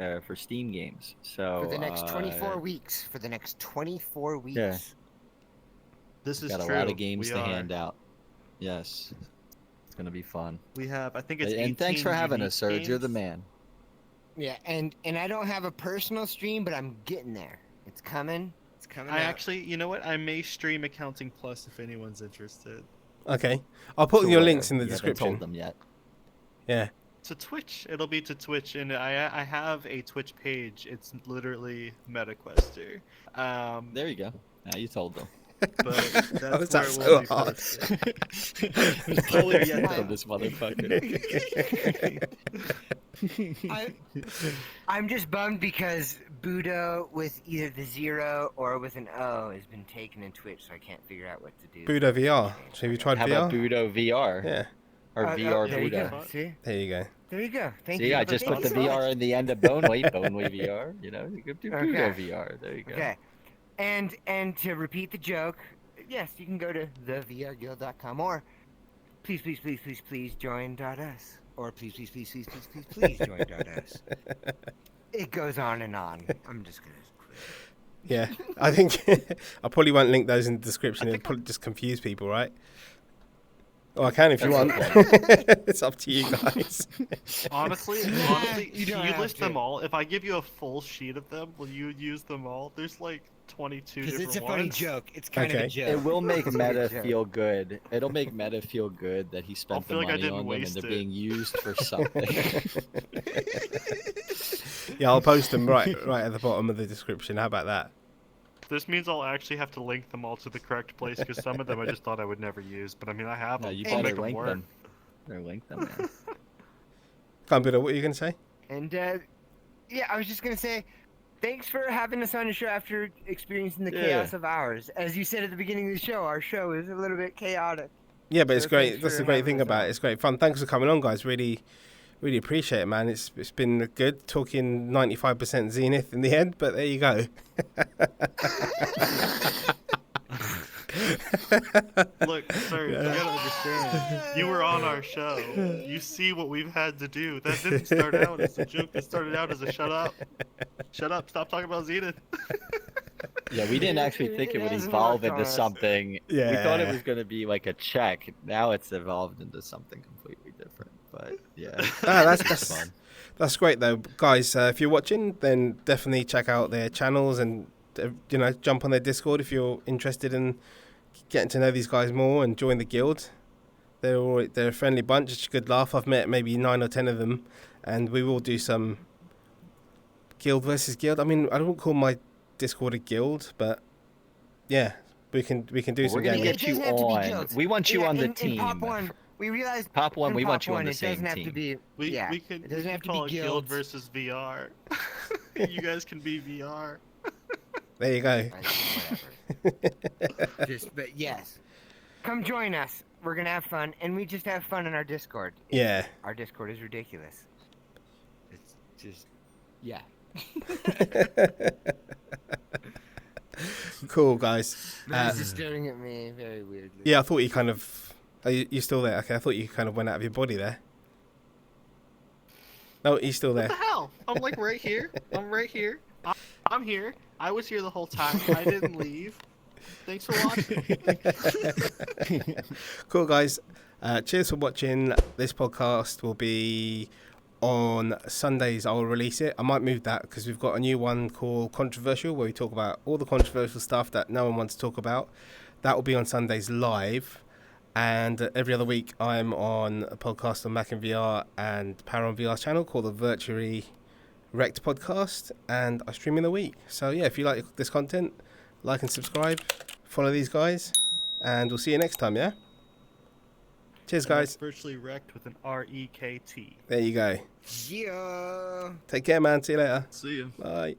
games. So For the next 24 weeks. For the next 24 weeks. Yeah. This is got true. a lot of games We to are. hand out. Yes, it's gonna be fun. We have, I think it's And thanks 18 for having unique us, Serge. You're the games. man. Yeah, and I don't have a personal stream, but I'm getting there. It's coming. It's coming I out. actually, you know what? I may stream Accounting Plus if anyone's interested. Okay. I'll put To your where? links in the You haven't description. told them yet. Yeah. To Twitch. It'll be to Twitch, and I have a Twitch page. It's literally MetaQuester. There you go. Now you told them. But that's That's where it will so be hard. posted. Told Yeah, yet no. from this motherfucker. I'm just bummed because Budo with either the 0 or with an O has been taken in Twitch, so I can't figure out what to do. Budo VR. So have you tried How VR? about Budo VR? Yeah. Or VR there you Budo. go. See? There you go. There you go. Thank See, you. I just Thank put you the so much. VR in the end of Boneway VR. You know, you could do Budo Okay. VR. There you go. Okay. And to repeat the joke, yes, you can go to thevrguild.com or please join.us. Or please join.us. It goes on and on. I'm just going to quit. Yeah. I think I probably won't link those in the description. I It'll think probably just confuse people, right? Oh, I can if you want. It's up to you guys. Honestly, you don't you have list to. them all. If I give you a full sheet of them, will you use them all? There's like 22 Because different it's a funny ones. joke. It's kind of Okay. a joke. It will make It's a good Meta joke. feel good. It'll make Meta feel good that he spent the feel like I money didn't on them and waste they're it. being used for something. Yeah, I'll post them right at the bottom of the description. How about that? This means I'll actually have to link them all to the correct place because some of them I just thought I would never use. But I mean, I have No, them. you I'll better make them link work. them. Better link them, man. Come on, Budo, what are you going to say? And yeah, I was just gonna say, thanks for having us on your show after experiencing the chaos of ours. As you said at the beginning of the show, our show is a little bit chaotic. Yeah, but So it's great. thanks That's for the great having thing us about on. it. It's great fun. Thanks for coming on, guys. Really appreciate it, man. It's been good talking 95% Zenith in the end, but there you go. Look, sir, you gotta understand. You were on our show. You see what we've had to do. That didn't start out as a joke. It started out as a shut up, stop talking about Zenith. Yeah, we didn't actually think it would hasn't evolve worked on into us. something. Yeah. We thought it was going to be like a check. Now it's evolved into something completely different. But yeah, That's fun. That's great though, guys. If you're watching, then definitely check out their channels and jump on their Discord if you're interested in getting to know these guys more and join the guild. They're a friendly bunch. It's a good laugh. I've met maybe 9 or 10 of them, and we will do some guild versus guild. I mean, I don't call my Discord a guild, but yeah, we can do We're some gonna gaming. get you doesn't have to be on. guilds. We want you on the in team. Pop 1, we realized Pop 1, in we Pop want you on 1, the it same doesn't have to team. be. We It doesn't have to call be it guild guilds. versus VR. You guys can be VR. There you go. Whatever. But yes, come join us. We're gonna have fun, and we just have fun in our Discord. Yeah. Our Discord is ridiculous. It's just, yeah. Cool, guys. He's just staring at me very weirdly. Yeah, I thought you kind of. Are you still there? Okay, I thought you kind of went out of your body there. No, he's still there. What the hell? I'm like right here. I'm right here. I'm here. I was here the whole time. I didn't leave. Thanks for watching. Cool, guys. Cheers for watching. This podcast will be on Sundays. I'll release it. I might move that because we've got a new one called Controversial, where we talk about all the controversial stuff that no one wants to talk about. That will be on Sundays live. And every other week, I'm on a podcast on Mac and VR and Power on VR's channel called the Virtually Rek't podcast. And I stream in the week. So, yeah, if you like this content, like and subscribe. Follow these guys. And we'll see you next time, yeah? Cheers, guys. Virtually Rek't with an REKT. There you go. Yeah. Take care, man. See you later. See ya. Bye.